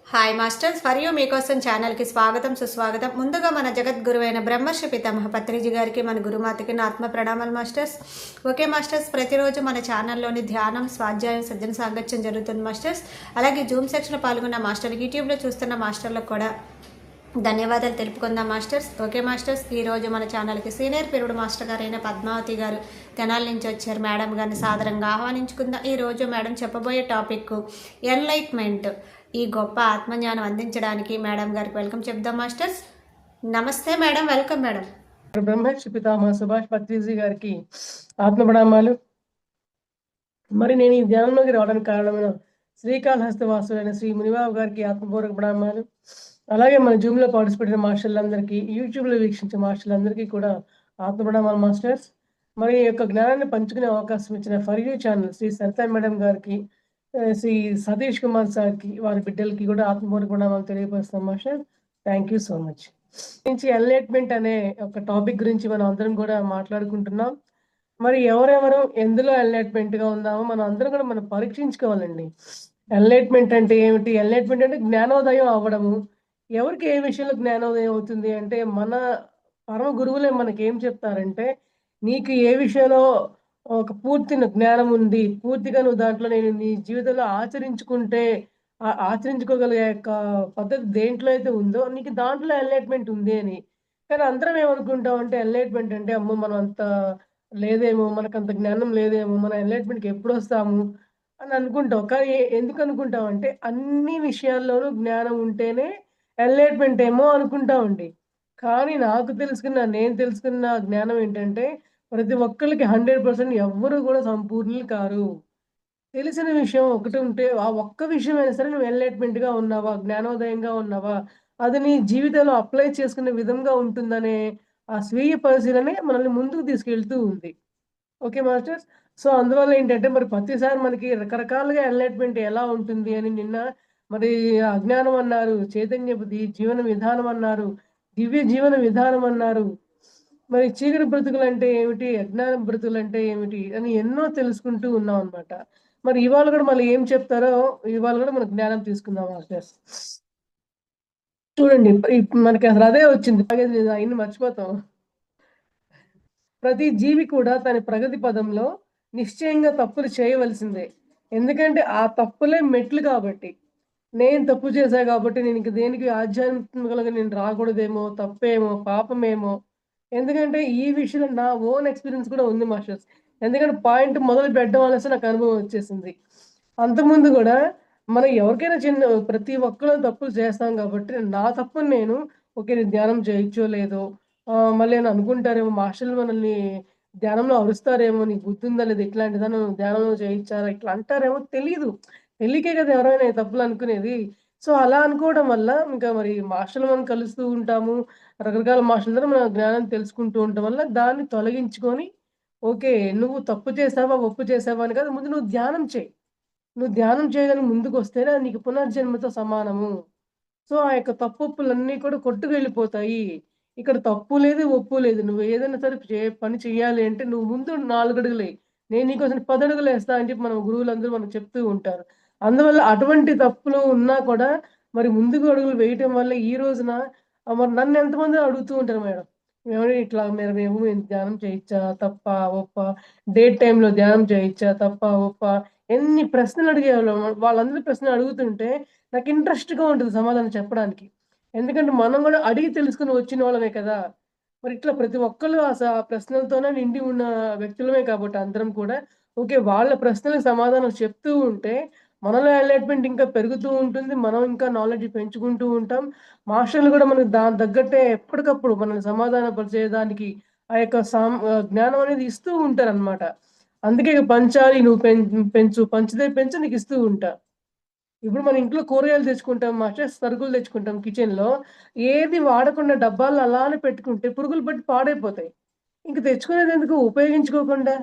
Hi masters, for you మీకోసం ఛానల్కి స్వాగతం సుస్వాగతం. ముందుగా మన జగద్గురువైన బ్రహ్మర్షి పితామహ పత్రిజీ గారికి, మన గురుమాతకి నా ఆత్మ ప్రణామాలు మాస్టర్స్. ఓకే మాస్టర్స్, ప్రతిరోజు మన ఛానల్లోని ధ్యానం, స్వాధ్యాయం, సజ్జన సాంగత్యం జరుగుతుంది మాస్టర్స్. అలాగే జూమ్ సెక్షన్లో పాల్గొన్న మాస్టర్, యూట్యూబ్లో చూస్తున్న మాస్టర్లకు కూడా ధన్యవాదాలు తెలుపుకుందాం మాస్టర్స్. ఓకే మాస్టర్స్, ఈరోజు మన ఛానల్కి సీనియర్ పీరియడ్ మాస్టర్ గారైన పద్మావతి గారు తెనాల నుంచి వచ్చారు. మేడం గారిని సాదరంగా ఆహ్వానించుకుందాం. ఈరోజు మేడం చెప్పబోయే టాపిక్ ఎన్లైట్మెంట్, ఈ గొప్ప ఆత్మజ్ఞానం అందించడానికి మేడం గారికి వెల్కమ్ చెప్దాం మాస్టర్స్. నమస్తే మేడం, వెల్కమ్ మేడం. బ్రహ్మర్షి పితామహ సుభాష్ పత్రిజీ గారికి ఆత్మ ప్రణామాలు. మరి నేను ఈ ధ్యానంలోకి రావడానికి కారణమైన శ్రీకాళహస్తవాసులైన శ్రీ మునిబాబు గారికి ఆత్మపూర్వక ప్రణామాలు. అలాగే మన జూమ్లో పార్టిసిపేట్ అయిన మాస్టర్లందరికీ, యూట్యూబ్లో వీక్షించే మాస్టర్లందరికీ కూడా ఆత్మ ప్రణామాలు మాస్టర్స్. మరి ఈ యొక్క జ్ఞానాన్ని పంచుకునే అవకాశం ఇచ్చిన for you channel Shri Sarita madam గారికి, శ్రీ సతీష్ కుమార్ సార్కి, వారి బిడ్డలకి కూడా ఆత్మపూర్వక ప్రణామాలు తెలియపరుస్తాం master. Thank you so much. నుంచి ఎన్లైట్మెంట్ అనే ఒక టాపిక్ గురించి మనం అందరం కూడా మాట్లాడుకుంటున్నాం. మరి ఎవరెవరు ఎందులో ఎన్లైట్మెంట్ గా ఉందామో మనం అందరం కూడా మనం పరీక్షించుకోవాలండి. ఎన్లైట్మెంట్ అంటే ఏమిటి? ఎన్లైట్మెంట్ అంటే జ్ఞానోదయం అవ్వడము. ఎవరికి ఏ విషయంలో జ్ఞానోదయం అవుతుంది అంటే, మన పరమ గురువులే మనకి ఏం చెప్తారంటే, నీకు ఏ విషయంలో ఒక పూర్తి జ్ఞానం ఉంది, పూర్తిగా నువ్వు దాంట్లో నేను నీ జీవితంలో ఆచరించుకుంటే ఆచరించుకోగలిగే యొక్క పద్ధతి దేంట్లో అయితే ఉందో నీకు దాంట్లో ఎన్లైట్మెంట్ ఉంది అని. కానీ అందరం ఏమనుకుంటాం అంటే, ఎన్లైట్మెంట్ అంటే అమ్మో మనం అంత లేదేమో, మనకంత జ్ఞానం లేదేమో, మనం ఎన్లైట్మెంట్‌కి ఎప్పుడొస్తాము అని అనుకుంటాం. కానీ ఎందుకు అనుకుంటాం అంటే, అన్ని విషయాల్లోనూ జ్ఞానం ఉంటేనే ఎన్లైట్మెంట్ ఏమో అనుకుంటామండి. కానీ నేను తెలుసుకున్న జ్ఞానం ఏంటంటే, ప్రతి ఒక్కళ్ళకి 100% ఎవ్వరు కూడా సంపూర్ణులు కారు. తెలిసిన విషయం ఒకటి ఉంటే, ఆ ఒక్క విషయమైనా సరే నువ్వు ఎన్లైట్‌మెంట్‌గా ఉన్నావా? జ్ఞానోదయంగా ఉన్నావా? అది నీ జీవితంలో అప్లై చేసుకునే విధంగా ఉంటుందనే ఆ స్వీయ పరిశీలనే మనల్ని ముందుకు తీసుకెళ్తూ ఉంది. Okay masters. సో, అందువల్ల ఏంటంటే మరి ప్రతిసారి మనకి రకరకాలుగా ఎన్లైట్‌మెంట్ ఎలా ఉంటుంది అని నిన్న మరి అజ్ఞానం అన్నారు, చైతన్యపు జీవన విధానం అన్నారు, దివ్య జీవన విధానం అన్నారు. మరి చీకటి బ్రతుకులంటే ఏమిటి? అజ్ఞానం బ్రతుకులంటే ఏమిటి? అని ఎన్నో తెలుసుకుంటూ ఉన్నామనమాట. మరి ఇవాళ గూడా మళ్ళీ ఏం చెప్తారో ఇవాళ గూడా మనం జ్ఞానం తీసుకుందాం మాస్టర్స్. చూడండి మనకి అసలు అదే వచ్చింది. అయన్ని మర్చిపోతాం. ప్రతి జీవి కూడా తన ప్రగతి పదంలో నిశ్చయంగా తప్పులు చేయవలసిందే. ఎందుకంటే ఆ తప్పులే మెట్లు కాబట్టి. నేను తప్పు చేశా కాబట్టి నేను ఇంక దేనికి ఆధ్యాత్మికంగా నేను రాకూడదేమో, తప్పేమో, పాపమేమో. ఎందుకంటే ఈ విషయంలో నా ఓన్ ఎక్స్‌పీరియన్స్ కూడా ఉంది మాస్టర్స్. ఎందుకంటే పాయింట్ మొదలు పెట్టడం అనేసి నాకు అనుభవం వచ్చేసింది. అంతకుముందు గూడా మనం ఎవరికైనా ప్రతి ఒక్కళ్ళం తప్పులు చేస్తాం కాబట్టి నా తప్పుని నేను ఓకే. నేను ధ్యానం చేయొచ్చో లేదో, మళ్ళీ ఏమైనా అనుకుంటారేమో మాస్టర్‌లు మనల్ని ధ్యానంలో అరుస్తారేమో, నీకు బుద్ధుందా లేదా? ఇట్లాంటిదా నువ్వు ధ్యానంలో చేయించారా? ఇట్లా అంటారేమో తెలీదు. తెలియకే కదా ఎవరైనా ఈ తప్పులు అనుకునేది. సో, అలా అనుకోవడం వల్ల ఇంకా మరి మాస్టర్‌లు మనం కలుస్తూ ఉంటాము. రకరకాల మాస్టర్ల ద్వారా మనం జ్ఞానం తెలుసుకుంటూ ఉండటం వల్ల దాన్ని తొలగించుకొని, ఓకే. నువ్వు తప్పు చేశావా? ఒప్పు చేశావా? అని కాదు, ముందు నువ్వు ధ్యానం చెయి. నువ్వు ధ్యానం చేయడానికి ముందుకొస్తేనే అది నీకు పునర్జన్మతో సమానము. సో, ఆ యొక్క తప్పొప్పులన్నీ కూడా కొట్టుకెళ్ళిపోతాయి. ఇక్కడ తప్పు లేదు, ఒప్పు లేదు. నువ్వు ఏదైనా సరే పని చెయ్యాలి అంటే నువ్వు ముందు 4 అడుగులెయి. నేను నీకోసం 10 అడుగులేస్తా అని చెప్పి మన గురువులందరూ మనకు చెప్తూ ఉంటారు. అందువల్ల అటువంటి తప్పులు ఉన్నా కూడా మరి ముందుకు అడుగులు వేయటం వల్ల ఈ రోజున మరి నన్ను ఎంతమంది అడుగుతూ ఉంటారు మేడం. ఏవండీ ఇట్లా మేము ధ్యానం చేయొచ్చా? తప్పా? ఒప్పా? డేట్ టైమ్‌లో ధ్యానం చేయొచ్చా? తప్పా? ఒప్పా? ఎన్ని ప్రశ్నలు అడిగేవాళ్ళం. వాళ్ళందరూ ప్రశ్నలు అడుగుతుంటే నాకు ఇంట్రెస్ట్‌గా ఉంటది సమాధానం చెప్పడానికి. ఎందుకంటే మనం గూడా అడిగి తెలుసుకొని వచ్చినోళ్ళమే కదా! మరి ఇట్లా ప్రతి ఒక్కళ్ళు ఆ ప్రశ్నలతోనే నిండి ఉన్న వ్యక్తులమే కాబట్టి అందరం కూడా ఓకే. వాళ్ళ ప్రశ్నలకు సమాధానం చెప్తూ ఉంటే మనలో ఎన్లైట్‌మెంట్ ఇంకా పెరుగుతూ ఉంటుంది. మనం ఇంకా నాలెడ్జ్ పెంచుకుంటూ ఉంటాం. మాస్టర్‌లు గూడా మనకు దానికి తగ్గట్టే ఎప్పటికప్పుడు మనల్ని సమాధాన పరిచేయడానికి ఆ యొక్క జ్ఞానం అనేది ఇస్తూ ఉంటారనమాట. అందుకే ఇక పంచాలి నువ్వు పెంచు, పంచితే పెంచు నీకిస్తూ ఉంటా. ఇప్పుడు మన ఇంట్లో కూరగాయలు తెచ్చుకుంటాం మాస్టర్స్, సరుకులు తెచ్చుకుంటాం కిచెన్‌లో. ఏది వాడకుండా డబ్బాల్లో అలానే పెట్టుకుంటే పురుగులు పట్టి పాడైపోతాయి. ఇంక తెచ్చుకునేదెందుకు ఉపయోగించుకోకుండా?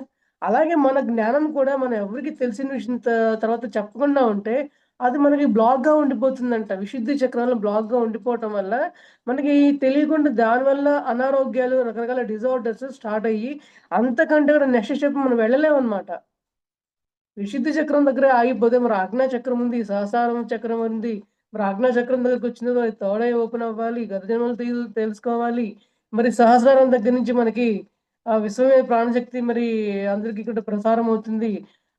అలాగే మన జ్ఞానం కూడా మనం ఎవరికీ తెలిసిన విషయం తర్వాత చెప్పకుండా ఉంటే అది మనకి బ్లాక్‌గా ఉండిపోతుందంట. విశుద్ధి చక్రంలో బ్లాక్‌గా ఉండిపోవటం వల్ల మనకి తెలియకుండా దానివల్ల అనారోగ్యాలు, రకరకాల డిజార్డర్స్ స్టార్ట్ అయ్యి అంతకంటే కూడా నెక్స్ట్ స్టెప్ మనం వెళ్ళలేమనమాట. విశుద్ధి చక్రం దగ్గరే ఆగిపోతే మరి ఆజ్ఞా చక్రం ఉంది, సహస్రారం చక్రం ఉంది. మరి ఆజ్ఞాచక్రం దగ్గరకొచ్చిన తర్వాత థర్డ్ ఐ ఓపెన్ అవ్వాలి. గర్జనములు తెలుసుకోవాలి. మరి సహస్రారం దగ్గర నుంచి మనకి విశ్వమే ప్రాణశక్తి మరి అందరికి కూడా ప్రసారం అవుతుంది.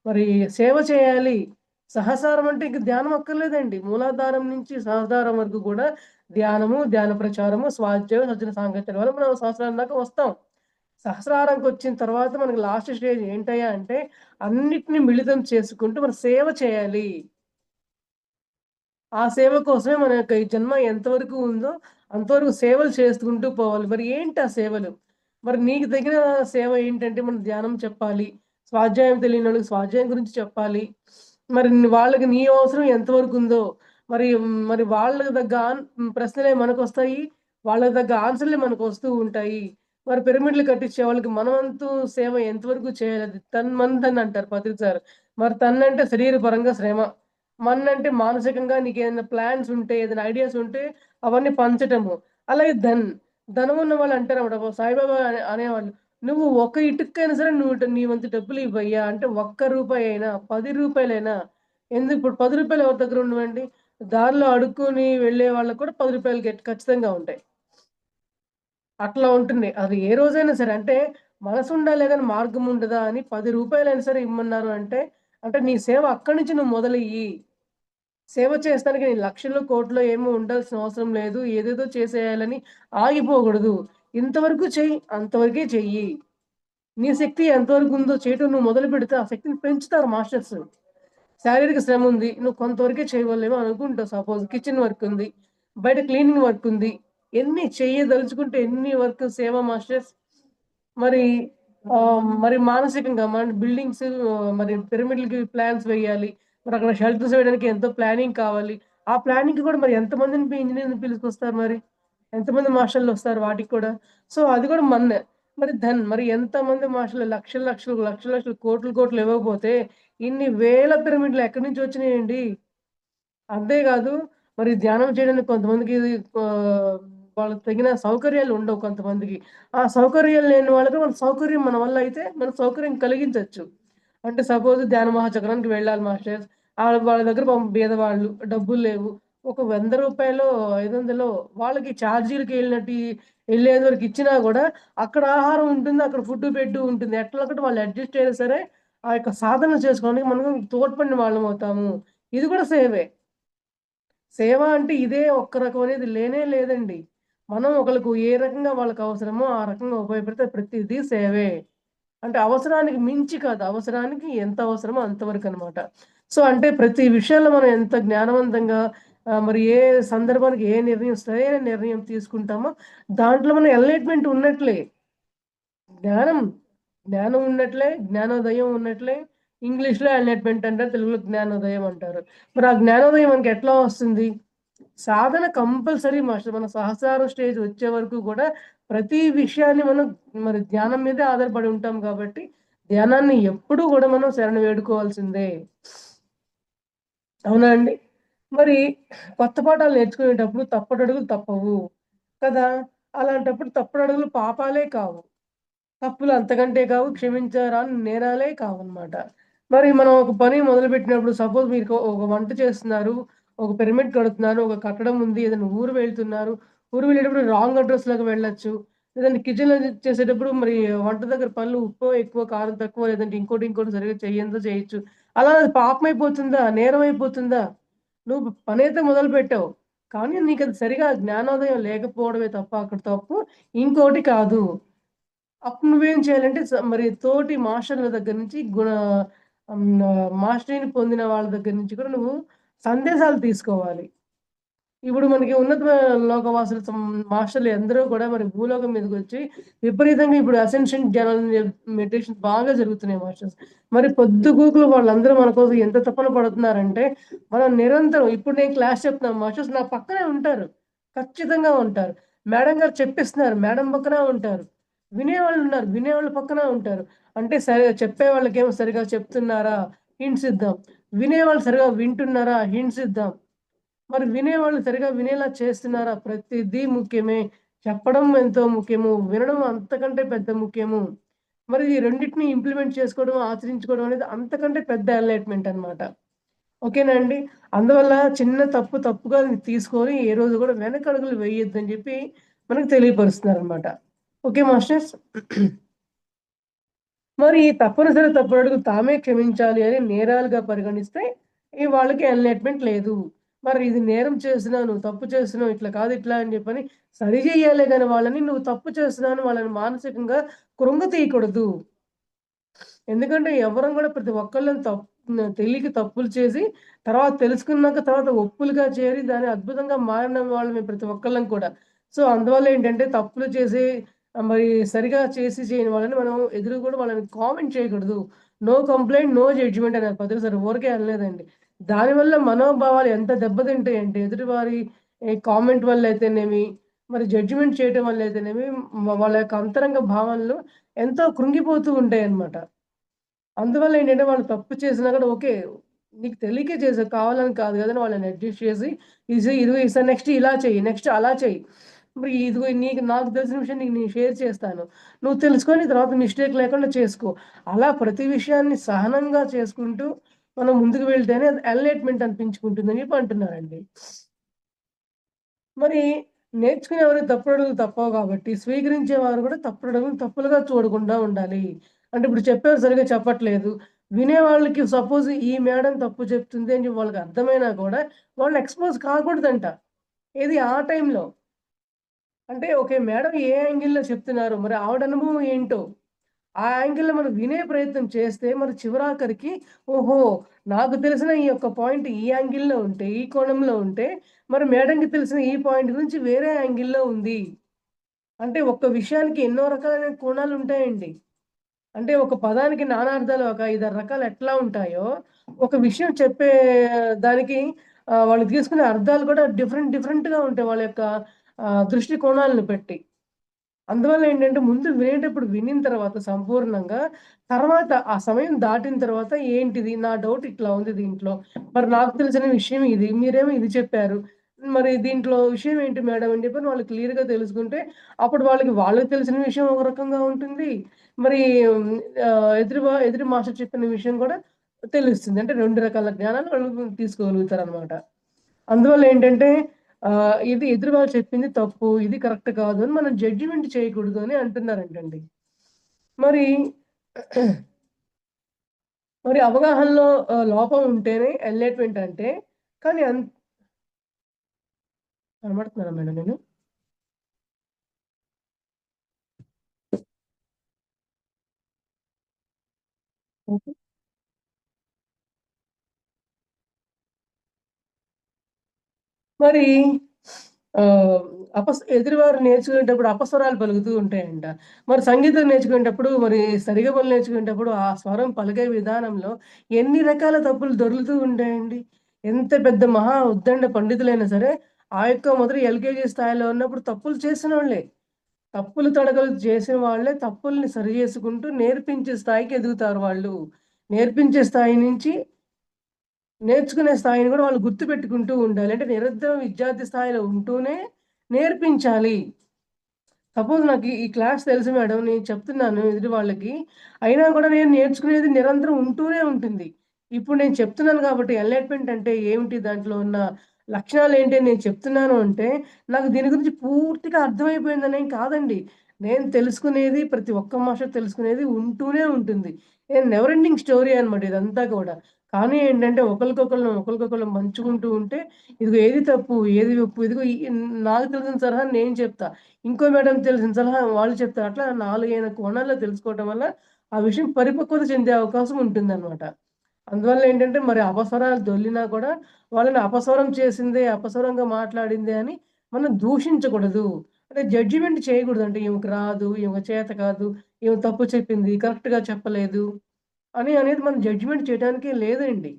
మరి సేవ చేయాలి. సహస్రారం అంటే ఇంక ధ్యానం అక్కర్లేదండి. మూలాధారం నుంచి సహస్రారం వరకు కూడా ధ్యానము, ధ్యాన ప్రచారము, స్వాధ్యాయం, సజ్జన సాంగత్యం వల్ల మనం సహస్రారం దాకా వస్తాం. సహస్రారంకొచ్చిన తర్వాత మనకి లాస్ట్ స్టేజ్ ఏంటయ్యా అంటే అన్నిటిని మిళితం చేసుకుంటూ మనం సేవ చేయాలి. ఆ సేవ కోసమే మన యొక్క ఈ జన్మ ఎంతవరకు ఉందో అంతవరకు సేవలు చేసుకుంటూ పోవాలి. మరి ఏంటి ఆ సేవలు? మరి నీకు తగిన సేవ ఏంటంటే మనం ధ్యానం చెప్పాలి. స్వాధ్యాయం తెలియనోళ్ళకి స్వాధ్యాయం గురించి చెప్పాలి. మరి వాళ్ళకి నీ అవసరం ఎంతవరకు ఉందో మరి మరి వాళ్ళకి తగ్గ ప్రశ్నలే మనకొస్తాయి. వాళ్ళకి తగ్గ ఆన్సర్‌లే మనకొస్తూ ఉంటాయి. మరి పిరమిడ్‌లు కట్టించే వాళ్ళకి మన వంతు సేవ ఎంతవరకు చేయాలి? అది తన్ మన్ ధన్ అంటారు పత్రిక సార్. మరి తన్ అంటే శరీరపరంగా శ్రమ. మన్ అంటే మానసికంగా నీకేదైనా ప్లాన్స్ ఉంటే, ఏదైనా ఐడియాస్ ఉంటే అవన్నీ పంచటము. అలాగే ధనమున్న వాళ్ళు అంటారన్నమాట. సాయిబాబా అనేవాళ్ళు. "నువ్వు ఒక ఇటుక్కైనా సరే నువ్వు నీ వంతు డబ్బులు ఇవ్వయ్యా" అంటే ఒక్క రూపాయి అయినా, రూ. 10 ఎందుకు ఇప్పుడు రూ. 10 ఎవరి దగ్గర ఉండవండి? దారిలో అడుక్కొని వెళ్ళే వాళ్ళకి కూడా రూ. 10 ఖచ్చితంగా ఉంటాయి. అట్లా ఉంటుంది. అది ఏ రోజైనా సరే అంటే మనసుండాలే గాని మార్గం ఉండదా అని రూ. 10 సరే ఇమ్మన్నారు అంటే, అంటే నీ సేవ అక్కడి నుంచి నువ్వు మొదలెయ్యి. సేవ చేస్తానికి నీ లక్షల్లో, కోట్లో ఏమో ఉండాల్సిన అవసరం లేదు. ఏదేదో చేసేయాలని ఆగిపోకూడదు. ఇంతవరకు చెయ్యి, అంతవరకే చెయ్యి. నీ శక్తి ఎంతవరకు ఉందో చేయటం నువ్వు మొదలుపెడితే ఆ శక్తిని పెంచుతారు మాస్టర్స్. శారీరక శ్రమ ఉంది. నువ్వు కొంతవరకే చేయగలవేమో అనుకుంటావు సపోజ్ కిచెన్ వర్క్ ఉంది. బయట క్లీనింగ్ వర్క్ ఉంది. ఎన్ని చెయ్యదలుచుకుంటే ఎన్ని వర్క్ సేవ మాస్టర్స్. మరి మరి మానసికంగా మన బిల్డింగ్స్ మరి పిరమిడ్‌లకి ప్లాన్స్ వేయాలి. మరక్కడ షెల్టర్స్ వేయడానికి ఎంతో ప్లానింగ్ కావాలి. ఆ ప్లానింగ్‌కి కూడా మరి ఎంతమందిని ఇంజినీర్‌ని పిలుచుకొస్తారు మరి? ఎంతమంది మాస్టర్‌లొస్తారు వాటికి కూడా. సో, అది కూడా మన్నే. మరి ఎంతమంది మాస్టర్‌లు లక్షలు, లక్షలు, లక్షలు, లక్షలు, కోట్లు, కోట్లు ఇవ్వకపోతే ఇన్ని వేల పిరమిడ్‌లు ఎక్కడి నుంచి వచ్చినాయండి? అంతేగాదు మరి ధ్యానం చేయడానికి కొంతమందికి ఆహ్, వాళ్ళకి తగిన సౌకర్యాలు ఉండవు కొంతమందికి. ఆ సౌకర్యాలు లేని వాళ్ళకి మన సౌకర్యం మన వల్ల అయితే మనం సౌకర్యం కలిగించొచ్చు. అంటే సపోజ్ ధ్యాన మహాచక్రానికి వెళ్ళాలి మాస్టర్స్. వాళ్ళ దగ్గర పాపం బీదవాళ్ళు డబ్బులు లేవు. ఒక రూ. 100, 500 వాళ్ళకి ఛార్జీలకి ఎళ్ళేంత వరకు ఇచ్చినా గూడా అక్కడ ఆహారం ఉంటుంది. అక్కడ ఫుడ్, బెడ్ ఉంటుంది. ఎట్లొకట వాళ్ళు అడ్జస్ట్ అయినా సరే ఆ యొక్క సాధన చేసుకోవడానికి మనం తోడ్పడిన వాళ్ళమవుతాము. ఇది కూడా సేవే. సేవ అంటే ఇదే ఒక్క రకం అనేది లేనే లేదండి. మనం ఒకళ్ళకు ఏ రకంగా వాళ్ళకి అవసరమో ఆ రకంగా ఉపయోగపడితే ప్రతిదీ సేవే. అంటే అవసరానికి మించి కాదు. అవసరానికి ఎంత అవసరమో అంతవరకనమాట. సో, అంటే ప్రతి విషయంలో మనం ఎంత జ్ఞానవంతంగా మరి ఏ సందర్భానికి ఏ నిర్ణయం సరైన నిర్ణయం తీసుకుంటామో దాంట్లో మన ఎన్‌లైట్‌మెంట్ ఉన్నట్లే. జ్ఞానం, జ్ఞానం ఉన్నట్లే, జ్ఞానోదయం ఉన్నట్లే. ఇంగ్లీష్‌లో ఎన్‌లైట్‌మెంట్ అంటారు. తెలుగులో జ్ఞానోదయం అంటారు. మరి ఆ జ్ఞానోదయం మనకి ఎట్లా వస్తుంది? సాధన కంపల్సరీ మాస్టర్. మన సహస్రారం స్టేజ్ వచ్చే వరకు గూడా ప్రతి విషయాన్ని మనం మరి ధ్యానం మీదే ఆధారపడి ఉంటాం గాబట్టి, ధ్యానాన్ని ఎప్పుడూ గూడా మనం శరణు వేడుకోవాల్సిందే. అవునా అండి? మరి కొత్త పాఠాలు నేర్చుకునేటప్పుడు తప్పటడుగులు తప్పవు. కదా! అలాంటప్పుడు తప్పుడడుగులు పాపాలే కావు. తప్పులు అంతకంటే కావు, క్షమించరాని నేరాలే కావన్నమాట. మరి మనం ఒక పని మొదలుపెట్టినప్పుడు సపోజ్ మీకు ఒక వంట చేస్తున్నారు, ఒక పిరమిడ్ కడుతున్నారు, ఒక కట్టడం ఉంది, ఏదైనా ఊరు వెళ్తున్నారు. ఊరు వెళ్ళేటప్పుడు రాంగ్ అడ్రెస్‌లోకి వెళ్ళొచ్చు. లేదంటే కిచెన్‌లో చేసేటప్పుడు మరి వంట దగ్గర పనులు ఉప్పో ఎక్కువ, కారం తక్కువ లేదంటే ఇంకోటి సరిగ్గా చెయ్యనిదో చేయొచ్చు. అలా అది పాపమైపోతుందా? నేరమైపోతుందా? నువ్వు పనైతే మొదలుపెట్టావు. కానీ నీకది సరిగా జ్ఞానోదయం లేకపోవడమే తప్ప అక్కడ తప్పు. ఇంకోటి కాదు. అప్పుడు నువ్వేం చేయాలంటే మరి తోటి మాస్టర్‌ల దగ్గర నుంచి మాస్టరీని పొందిన వాళ్ళ దగ్గర నుంచి కూడా నువ్వు సందేశాలు తీసుకోవాలి. ఇప్పుడు మనకి ఉన్నత లోకవాసులు మాస్టర్‌లు ఎందరో కూడా మరి భూలోకం మీదకొచ్చి విపరీతంగా ఇప్పుడు అసెన్షన్ ధ్యానం మెడిటేషన్ బాగా జరుగుతున్నాయి మాస్టర్స్. మరి పొద్దుగూకులు వాళ్ళందరూ మన కోసం ఎంత తపన పడుతున్నారంటే, మనం నిరంతరం ఇప్పుడు నేను క్లాస్ చెప్తున్నాను మాస్టర్స్ నా పక్కనే ఉంటారు. ఖచ్చితంగా ఉంటారు. మేడం గారు చెప్పిస్తున్నారు. మేడం పక్కన ఉంటారు. వినేవాళ్ళున్నారు. వినేవాళ్ళు పక్కన ఉంటారు. అంటే సరే చెప్పే వాళ్ళకేమో సరిగ్గా చెప్తున్నారా? హింట్స్ ఇద్దాం. వినేవాళ్ళు సరిగ్గా వింటున్నారా? హింట్స్ ఇద్దాం. మరి వినేవాళ్ళు సరిగ్గా వినేలా చేస్తున్నారా? ప్రతిదీ ముఖ్యమే. చెప్పడం ఎంతో ముఖ్యము. వినడం అంతకంటే పెద్ద ముఖ్యము. మరి ఈ రెండిటిని ఇంప్లిమెంట్ చేసుకోవడం, ఆచరించుకోవడం అనేది అంతకంటే పెద్ద ఎన్‌లైట్‌మెంట్ అన్నమాట. ఓకేనా అండి? అందువల్ల చిన్న తప్పు తప్పుగా తీసుకొని ఏ రోజు గూడా వెనకడుగులు వేయొద్దని జెప్పి మనకు తెలియపరుస్తున్నారనమాట. Okay masters? మరి ఈ తప్పనిసరి తప్పుడడుగు తామే క్షమించాలి అని నేరాలుగా పరిగణిస్తే వాళ్ళకి ఎన్‌లైట్‌మెంట్ లేదు. మరి ఇది నేరం చేస్తున్నావు, నువ్వు తప్పు చేస్తున్నావు, ఇట్లా కాదు ఇట్లా అని చెప్పని సరి జెయ్యాలే గాని వాళ్ళని నువ్వు తప్పు చేస్తున్నావు అని వాళ్ళని మానసికంగా కృంగతీయకూడదు. ఎందుకంటే ఎవ్వరం గూడా ప్రతి ఒక్కళ్ళం తెలియక తప్పులు చేసి, తర్వాత తెలుసుకున్నాక తర్వాత ఒప్పులుగా చేరి దాన్ని అద్భుతంగా మారిన వాళ్ళమే ప్రతి ఒక్కళ్ళం కూడా. సో, అందువల్ల ఏంటంటే తప్పులు చేసి మరి సరిగా చేసి చేయని వాళ్ళని మనం ఎదురు గూడా వాళ్ళని కామెంట్ చేయకూడదు. నో కంప్లెయింట్, నో జడ్జ్‌మెంట్ అన్నారు పెద్దలు సరే ఊరికే అనలేదండి. దానివల్ల మనోభావాలు ఎంత దెబ్బతింటాయంటే ఎదుటివారి కామెంట్ వల్లయితేనేమి, మరి జడ్జ్‌మెంట్ చేయటం వల్లయితేనేమి వాళ్ళ యొక్క అంతరంగ భావనలు ఎంతో కృంగిపోతూ ఉంటాయన్నమాట. అందువల్ల ఏంటంటే వాళ్ళు తప్పు చేసినా కూడా ఓకే. నీకు తెలియకే చేసావు. కావాలని కాదు గదా! అని వాళ్ళని అడ్జస్ట్ చేసి ఇదిగో ఈసారి నెక్స్ట్ ఇలా చెయ్యి. నెక్స్ట్ అలా చెయ్యి. మరి ఇదిగో నాకు తెలిసిన విషయం నీకు నేను షేర్ చేస్తాను. నువ్వు తెలుసుకొని తర్వాత మిస్టేక్ లేకుండా చేసుకో. అలా ప్రతి విషయాన్ని సహనంగా చేసుకుంటూ మనం ముందుకు వెళ్తేనే అది ఎన్‌లైట్‌మెంట్ అనిపించుకుంటుందని చెప్పి అంటున్నారండి. మరి నేర్చుకునేవారు తప్పుడడుగులు తప్పవు గాబట్టి, స్వీకరించేవారు గూడా తప్పుడడుగులు తప్పులుగా చూడకుండా ఉండాలి. అంటే ఇప్పుడు చెప్పేవారు సరిగ్గా చెప్పట్లేదు. వినేవాళ్ళకి సపోజ్ ఈ మేడం తప్పు చెప్తుంది అని చెప్పి వాళ్ళకి అర్థమైనా కూడా వాళ్ళు ఎక్స్‌పోజ్ కాకూడదంట. ఏది ఆ టైంలో. అంటే ఓకే. మేడం ఏ యాంగిల్‌లో చెప్తున్నారు. మరి ఆవిడ అనుభవం ఏంటో? ఆ యాంగిల్‌లో మనం వినే ప్రయత్నం చేస్తే మరి చివరాఖరికి ఓహో! నాకు తెలిసిన ఈ యొక్క పాయింట్ ఈ యాంగిల్‌లో ఉంటే, ఈ కోణంలో ఉంటే, మరి మేడంకి తెలిసిన ఈ పాయింట్ గురించి వేరే యాంగిల్‌లో ఉంది. అంటే ఒక్క విషయానికి ఎన్నో రకాలైన కోణాలుంటాయండి. అంటే ఒక పదానికి నానార్థాలు ఒక 5, 6 రకాలు ఎట్లా ఉంటాయో, ఒక విషయం చెప్పే దానికి వాళ్ళు తీసుకునే అర్థాలు కూడా డిఫరెంట్‌గా ఉంటాయి. వాళ్ళ యొక్క దృష్టి కోణాలను బట్టి. అందువల్ల ఏంటంటే, ముందు వినేటప్పుడు వినిన తర్వాత సంపూర్ణంగా, తర్వాత ఆ సమయం దాటిన తర్వాత ఏంటిది? నా డౌట్ ఇట్లా ఉంది దీంట్లో. మరి నాకు తెలిసిన విషయం ఇది. మీరేమో ఇది చెప్పారు. మరి దీంట్లో విషయం ఏంటి మేడం అని చెప్పని వాళ్ళు క్లియర్‌గా తెలుసుకుంటే, అప్పుడు వాళ్ళకి తెలిసిన విషయం ఒక రకంగా ఉంటుంది. మరి ఎదుటి మాస్టర్ చెప్పిన విషయం కూడా తెలుస్తుంది. అంటే 2 రకాల జ్ఞానాన్ని వాళ్ళు తీసుకోగలుగుతారనమాట. అందువల్ల ఏంటంటే ఇది ఎదురు వాళ్ళు చెప్పింది తప్పు. ఇది కరెక్ట్ కాదు అని మనం జడ్జిమెంట్ చేయకూడదు అని అంటున్నారంటండి. మరి మరి అవగాహనలో లోపం ఉంటేనే ఎన్‌లైట్‌మెంట్ అంటే కానీ కనబడుతున్నానా మేడం నేను? ఓకే. మరి ఆహ్, ఎదురువారు నేర్చుకునేటప్పుడు అపస్వరాలు పలుకుతూ ఉంటాయంట. మరి సంగీతం నేర్చుకునేటప్పుడు మరి సరిగమలు నేర్చుకునేటప్పుడు ఆ స్వరం పలికే విధానంలో ఎన్ని రకాల తప్పులు దొర్లుతూ ఉంటాయండి. ఎంత పెద్ద మహా ఉద్దండ పండితులైనా సరే, ఆ యొక్క మొదటి ఎల్‌కేజీ స్థాయిలో ఉన్నప్పుడు తప్పులు చేసినోళ్ళే. తప్పులు తడకలు చేసిన వాళ్ళే తప్పుల్ని సరిజేసుకుంటూ నేర్పించే స్థాయికి ఎదుగుతారు వాళ్ళు. నేర్పించే స్థాయి నుంచి నేర్చుకునే స్థాయిని గూడా వాళ్ళు గుర్తుపెట్టుకుంటూ ఉండాలి. అంటే నిరంతరం విద్యార్థి స్థాయిలో ఉంటూనే నేర్పించాలి. సపోజ్ నాకు ఈ క్లాస్ తెలుసు మేడం. నేను చెప్తున్నాను ఎదుటి వాళ్ళకి. అయినా కూడా నేను నేర్చుకునేది నిరంతరం ఉంటూనే ఉంటుంది. ఇప్పుడు నేను చెప్తున్నాను కాబట్టి ఎన్‌లైట్‌మెంట్ అంటే ఏమిటి? దాంట్లో ఉన్న లక్షణాలేంటి అని నేను చెప్తున్నాను అంటే, నాకు దీని గురించి పూర్తిగా అర్థమైపోయిందనేం కాదండి. నేను తెలుసుకునేది ప్రతి ఒక్క మాస్టర్ తెలుసుకునేది ఉంటూనే ఉంటుంది. నెవర్ ఎండింగ్ స్టోరీ అనమాట ఇదంతా కూడా. కానీ ఏంటంటే ఒకళ్ళకొకళ్ళం పంచుకుంటూ ఉంటే, ఇదిగో ఏది తప్పు, ఏది ఒప్పు, ఇదిగో నాకు తెలిసిన సలహా నేను చెప్తా. ఇంకో మేడంకి తెలిసిన సలహా వాళ్ళు చెప్తారు. అట్లా 4, 5 కోణాల్లో తెలుసుకోవటం వల్ల ఆ విషయం పరిపక్వత చెందే అవకాశం ఉంటుందనమాట. అందువల్ల ఏంటంటే మరి అపస్వరాలు దొర్లినా కూడా వాళ్ళని అపస్వరం చేసిందే, అపస్వరంగా మాట్లాడిందే అని మనం దూషించకూడదు. అంటే జడ్జిమెంట్ చేయకూడదు. అంటే ఈమెకు రాదు, ఈమెకు చేత కాదు, ఈమె తప్పు చెప్పింది, కరెక్ట్‌గా చెప్పలేదు అనేది మనం జడ్జిమెంట్ చేయటానికే లేదండి.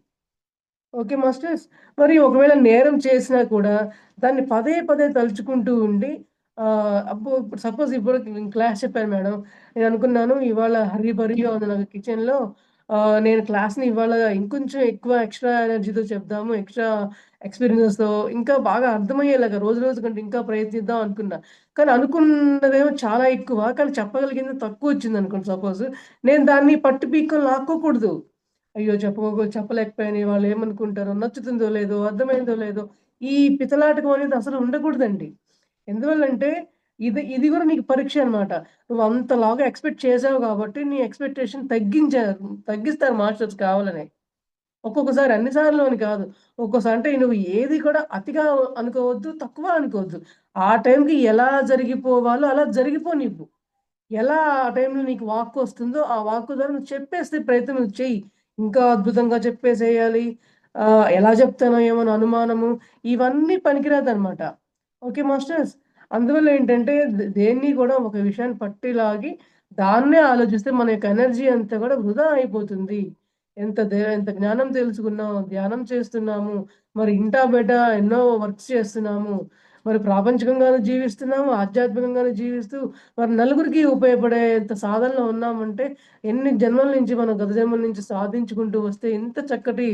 Okay masters. మరి ఒకవేళ నేరం చేసినా కూడా దాన్ని పదే పదే తలుచుకుంటూ ఉండి అబ్బో! ఇప్పుడు సపోజ్ ఇప్పుడు నేను క్లాస్ చెప్పాను మేడం. నేననుకున్నాను ఇవాళ హరీ బరీగా ఉంది నాకు కిచెన్‌లో. నేను క్లాస్‌ని ఇవాళ ఇంకొంచెం ఎక్కువ ఎక్స్‌ట్రా ఎనర్జీతో చెప్దాము. ఎక్స్‌ట్రా ఎక్స్‌పీరియన్సెస్‌తో ఇంకా బాగా అర్థమయ్యేలాగా రోజు రోజు కంటే ఇంకా ప్రయత్నిద్దాం అనుకున్నా. కానీ అనుకున్నదేమో చాలా ఎక్కువ. కానీ చెప్పగలిగింది తక్కువొచ్చిందనుకోండి సపోజ్. నేను దాన్ని పట్టి పీక్కొని లాక్కోకూడదు. అయ్యో! చెప్పలేకపోయానే, వాళ్ళేమనుకుంటారో, నచ్చుతుందో లేదో, అర్థమైందో లేదో, ఈ పితలాటకం అనేది అసలు ఉండకూడదండి. ఎందువల్లంటే ఇది గూడా నీకు పరీక్ష అన్నమాట. నువ్వు అంతలాగా ఎక్స్‌పెక్ట్ చేసావు గాబట్టి, నీ ఎక్స్‌పెక్టేషన్ తగ్గిస్తారు మాస్టర్స్ కావాలనే. ఒక్కొక్కసారి అన్ని సార్లు అని కాదు. ఒక్కోసారి అంటే నువ్వు ఏది కూడా అతిగా అనుకోవద్దు, తక్కువ అనుకోవద్దు. ఆ టైంకి ఎలా జరిగిపోవాలో అలా జరిగిపోనివ్వు. ఎలా ఆ టైంలో నీకు వాక్కొస్తుందో, ఆ వాక్కు ద్వారా నువ్వు చెప్పేస్తే ప్రయత్నం నువ్వు చెయ్యి. ఇంకా అద్భుతంగా చెప్పేసేయాలి. ఎలా చెప్తానో ఏమో అని అనుమానము, ఇవన్నీ పనికిరాదనమాట. Okay masters. అందువల్ల ఏంటంటే దేన్ని కూడా ఒక విషయాన్ని పట్టి లాగి దాన్నే ఆలోచిస్తే మన యొక్క ఎనర్జీ అంతా కూడా వృధా అయిపోతుంది. ఎంత జ్ఞానం తెలుసుకున్నాం, ధ్యానం చేస్తున్నాము, మరి ఇంటా బయట ఎన్నో వర్క్స్ చేస్తున్నాము. మరి ప్రాపంచికంగాను జీవిస్తున్నాము, ఆధ్యాత్మికంగాను జీవిస్తూ మరి నలుగురికి ఉపయోగపడేంత సాధనలో ఉన్నామంటే, ఎన్ని జన్మల నుంచి మనం గత జన్మల నుంచి సాధించుకుంటూ వస్తే ఇంత చక్కటి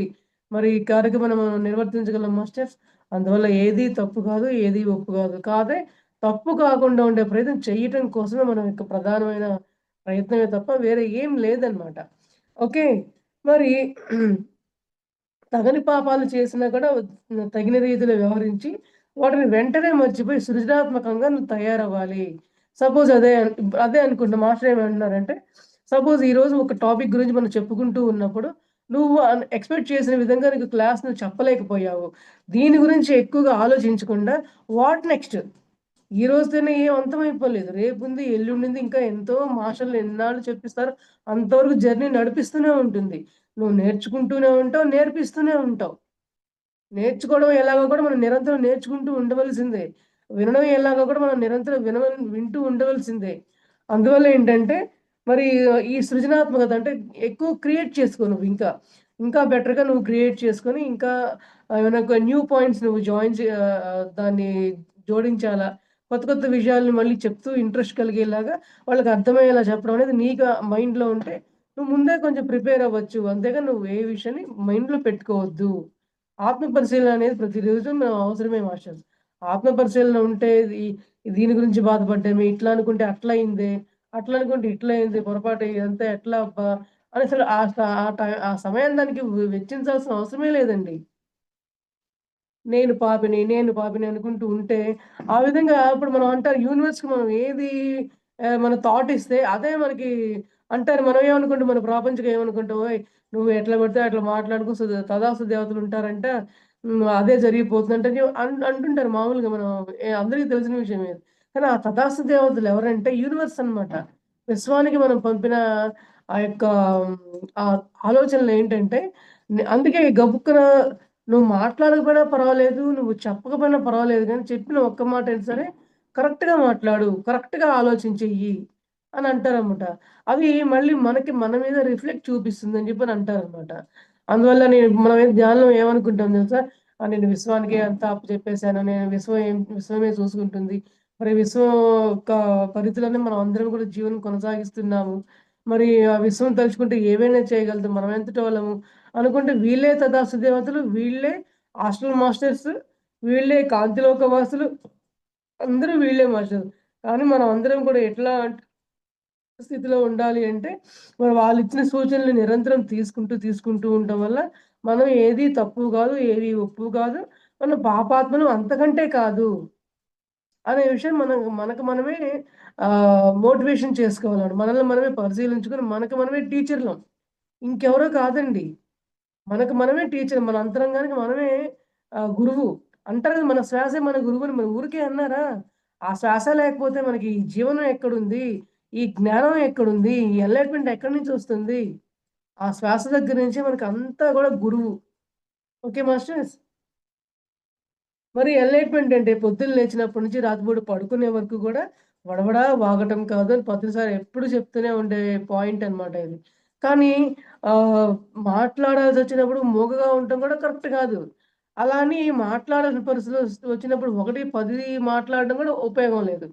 మరి కార్యక్రమాన్ని మనం నిర్వర్తించగలం మాస్టర్స్. అందువల్ల ఏది తప్పు కాదు, ఏది ఒప్పు కాదు. తప్పు కాకుండా ఉండే ప్రయత్నం చేయటం కోసమే మనం యొక్క ప్రధానమైన ప్రయత్నమే తప్ప వేరే ఏం లేదనమాట. ఓకే. మరి తగని పాపాలు చేసినా కూడా తగిన రీతిలో వ్యవహరించి, వాటిని వెంటనే మర్చిపోయి సృజనాత్మకంగా నువ్వు తయారవ్వాలి. సపోజ్ అదే అనుకుంటా మాస్టర్ ఏమంటున్నారంటే, సపోజ్ ఈరోజు ఒక టాపిక్ గురించి మనం చెప్పుకుంటూ ఉన్నప్పుడు, నువ్వు ఎక్స్‌పెక్ట్ చేసిన విధంగా నీకు క్లాస్ నువ్వు చెప్పలేకపోయావు. దీని గురించి ఎక్కువగా ఆలోచించకుండా వాట్ నెక్స్ట్? ఈ రోజుతోనే ఏం అంతమైపోలేదు. రేపుంది, ఎల్లుండుంది. ఇంకా ఎంతో మాస్టర్‌లు ఎన్నాళ్ళు చెప్పిస్తారో అంతవరకు జర్నీ నడిపిస్తూనే ఉంటుంది. నువ్వు నేర్చుకుంటూనే ఉంటావు, నేర్పిస్తూనే ఉంటావు. నేర్చుకోవడం ఎలాగో కూడా మనం నిరంతరం నేర్చుకుంటూ ఉండవలసిందే. వినడం ఎలాగో కూడా మనం నిరంతరం వింటూ ఉండవలసిందే. అందువల్ల ఏంటంటే, మరి ఈ సృజనాత్మకత అంటే ఎక్కువ క్రియేట్ చేసుకో నువ్వింకా. ఇంకా బెటర్‌గా నువ్వు క్రియేట్ చేసుకొని ఇంకా ఏమైనా న్యూ పాయింట్స్ నువ్వు దాన్ని జోడించాలా. కొత్త కొత్త విషయాలను మళ్ళీ చెప్తూ ఇంట్రెస్ట్ కలిగేలాగా వాళ్ళకి అర్థమయ్యేలా చెప్పడం అనేది నీకు మైండ్‌లో ఉంటే, నువ్వు ముందే కొంచెం ప్రిపేర్ అవ్వచ్చు. అంతేగాని నువ్వు ఏ విషయాన్ని మైండ్‌లో పెట్టుకోవద్దు. ఆత్మ పరిశీలన అనేది ప్రతిరోజు మనం అవసరమే మాస్టర్స్. ఆత్మ పరిశీలన ఉంటే దీని గురించి బాధపడ్డామే, ఇట్లా అనుకుంటే అట్లా అయిందే, అట్లా అనుకుంటే ఇట్లా అయింది, పొరపాటు ఇదంతా ఎట్లా అబ్బా! అని అసలు ఆ స ఆ టై ఆ సమయాన్ని దానికి వెచ్చించాల్సిన అవసరమే లేదండి. నేను పాపిని అనుకుంటూ ఉంటే, ఆ విధంగా ఇప్పుడు మనం అంటారు యూనివర్స్‌కి మనం ఏది మన థాట్ ఇస్తే అదే మనకి అంటారు. మనం ఏమనుకుంటాం మన ప్రాపంచికం ఏమనుకుంటాం, "ఓయ్! నువ్వు ఎట్లా పడితే అట్లా మాట్లాడకు తథాస్తు దేవతలుంటారంట. అదే జరిగిపోతుందంట" అని అంటుంటారు మామూలుగా మనం అందరికీ తెలిసిన విషయమే. కానీ ఆ తథాస్తు దేవతలు ఎవరంటే యూనివర్స్ అన్నమాట. విశ్వానికి మనం పంపిన ఆ యొక్క ఆ ఆలోచనలేంటంటే అందుకే గబుక్కున నువ్వు మాట్లాడకపోయినా పర్వాలేదు. నువ్వు చెప్పకపోయినా పర్వాలేదు గానీ, చెప్పిన ఒక్క మాటైనా సరే కరెక్ట్‌గా మాట్లాడు. కరెక్ట్‌గా ఆలోచించెయ్యి అని అంటారనమాట. అవి మళ్ళీ మనకి మన మీద రిఫ్లెక్ట్ చూపిస్తుందని చెప్పని అంటారనమాట. అందువల్ల మనం ధ్యానంలో ఏమనుకుంటాం తెలుసా? నేను విశ్వానికే అంతా అప్పజెప్పేసాను. విశ్వమే చూసుకుంటుంది. మరి విశ్వం యొక్క పరిధిలోనే మనం అందరం కూడా జీవనం కొనసాగిస్తున్నాము. మరి ఆ విశ్వం తలుచుకుంటే ఏవైనా చేయగలదు. మనం ఎంతటోళ్ళము. అనుకుంటే వీళ్ళే తథాస్తు దేవతలు, వీళ్ళే హాస్టల్ మాస్టర్స్, వీళ్ళే కాంతిలోక వాసులు, అందరూ వీళ్ళే మాస్టర్స్. కానీ మనం అందరం కూడా ఎట్లా స్థితిలో ఉండాలి అంటే, మరి వాళ్ళిచ్చిన సూచనలు నిరంతరం తీసుకుంటూ ఉండటం వల్ల, మనం ఏది తప్పు కాదు, ఏది ఒప్పు కాదు. మనం పాపాత్ములం అంతకంటే కాదు అనే విషయం మనకు మనమే మోటివేషన్ చేసుకోవాలండి. మనల్ని మనమే పరిశీలించుకొని మనకు మనమే టీచర్‌లం. ఇంకెవరో కాదండి. మనకు మనమే టీచర్. మన అంతరంగానికి మనమే గురువు. అంటారు కదా! మన శ్వాసే మన గురువని మరి ఊరికే అన్నారా? ఆ శ్వాస లేకపోతే మనకి ఈ జీవనం ఎక్కడుంది? ఈ జ్ఞానం ఎక్కడుంది? ఈ ఎన్లైట్‌మెంట్ ఎక్కడి నుంచొస్తుంది? ఆ శ్వాస దగ్గర నుంచే మనకంతా గూడా గురువు. Okay masters? మరి ఎన్లైట్‌మెంట్ అంటే పొద్దున్న లేచినప్పటి నుంచి రాత్రిపూట పడుకునే వరకు గూడా వడవడా వాగటం కాదు అని ప్రతిసారి ఎప్పుడు చెప్తూనే ఉండే పాయింట్ అన్నమాట ఇది. కానీ ఆహ్, మాట్లాడాల్సొచ్చినప్పుడు మూగగా ఉండటం కూడా కరెక్ట్ కాదు. అలా అని మాట్లాడాల్సిన పరిస్థితులు వచ్చినప్పుడు 1, 10 మాట్లాడడం కూడా ఉపయోగం లేదు.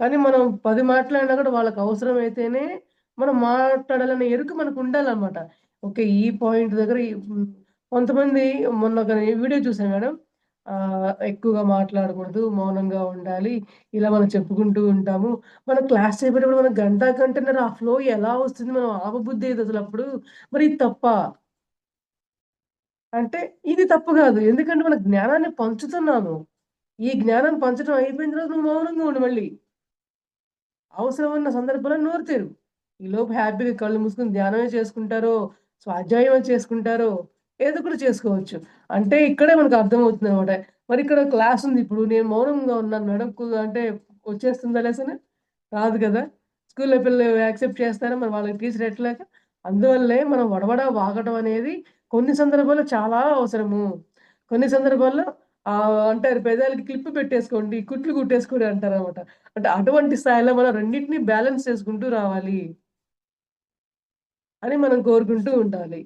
కానీ మనం 10 మాట్లాడినా కూడా వాళ్ళకి అవసరమైతేనే మనం మాట్లాడాలనే ఎరుక మనకుండాలన్నమాట. ఓకే. ఈ పాయింట్ దగ్గర కొంతమంది మొన్న ఒక వీడియో చూసాను మేడం. ఎక్కువగా మాట్లాడకూడదు. మౌనంగా ఉండాలి. ఇలా మనం చెప్పుకుంటూ ఉంటాము. మనం క్లాస్ చెప్పేటప్పుడు మనం గంట, గంటన్నర ఆ ఫ్లో ఎలా వస్తుంది? మనం ఆపబుద్ధేయదసలప్పుడు. మరి ఇది తప్పా? అంటే ఇది తప్పు గాదు. ఎందుకంటే మన జ్ఞానాన్ని పంచుతున్నాము. ఈ జ్ఞానాన్ని పంచడం అయిపోయిన తర్వాత నువ్వు మౌనంగా ఉండు మళ్ళీ. అవసరం ఉన్న సందర్భంలో నోరు తెరువు. ఈలోపు హ్యాపీగా కళ్ళు మూసుకొని ధ్యానమే చేసుకుంటారో, స్వాధ్యాయమే చేసుకుంటారో, ఏదో ఒకటి చేసుకోవచ్చు. అంటే ఇక్కడే మనకు అర్థమవుతుందనమాట. మరి ఇక్కడ క్లాస్ ఉంది ఇప్పుడు నేను మౌనంగా ఉన్నాను మేడం అంటే వచ్చేస్తుందా లెసన్? రాదు కదా! స్కూల్‌లో పిల్లలు యాక్సెప్ట్ చేస్తారా? మరి వాళ్ళకి టీచర్ ఎట్లాగా? అందువల్లే మనం వడవడ వాగటం అనేది కొన్ని సందర్భాల్లో చాలా అవసరము. కొన్ని సందర్భాల్లో అంటారు పెదాలకి క్లిప్ పెట్టేసుకోండి, కుట్లు కుట్టేసుకోండి అంటారనమాట. అంటే అటువంటి స్థాయిలో మనం రెండిటిని బ్యాలెన్స్ చేసుకుంటూ రావాలి అని మనం కోరుకుంటూ ఉండాలి.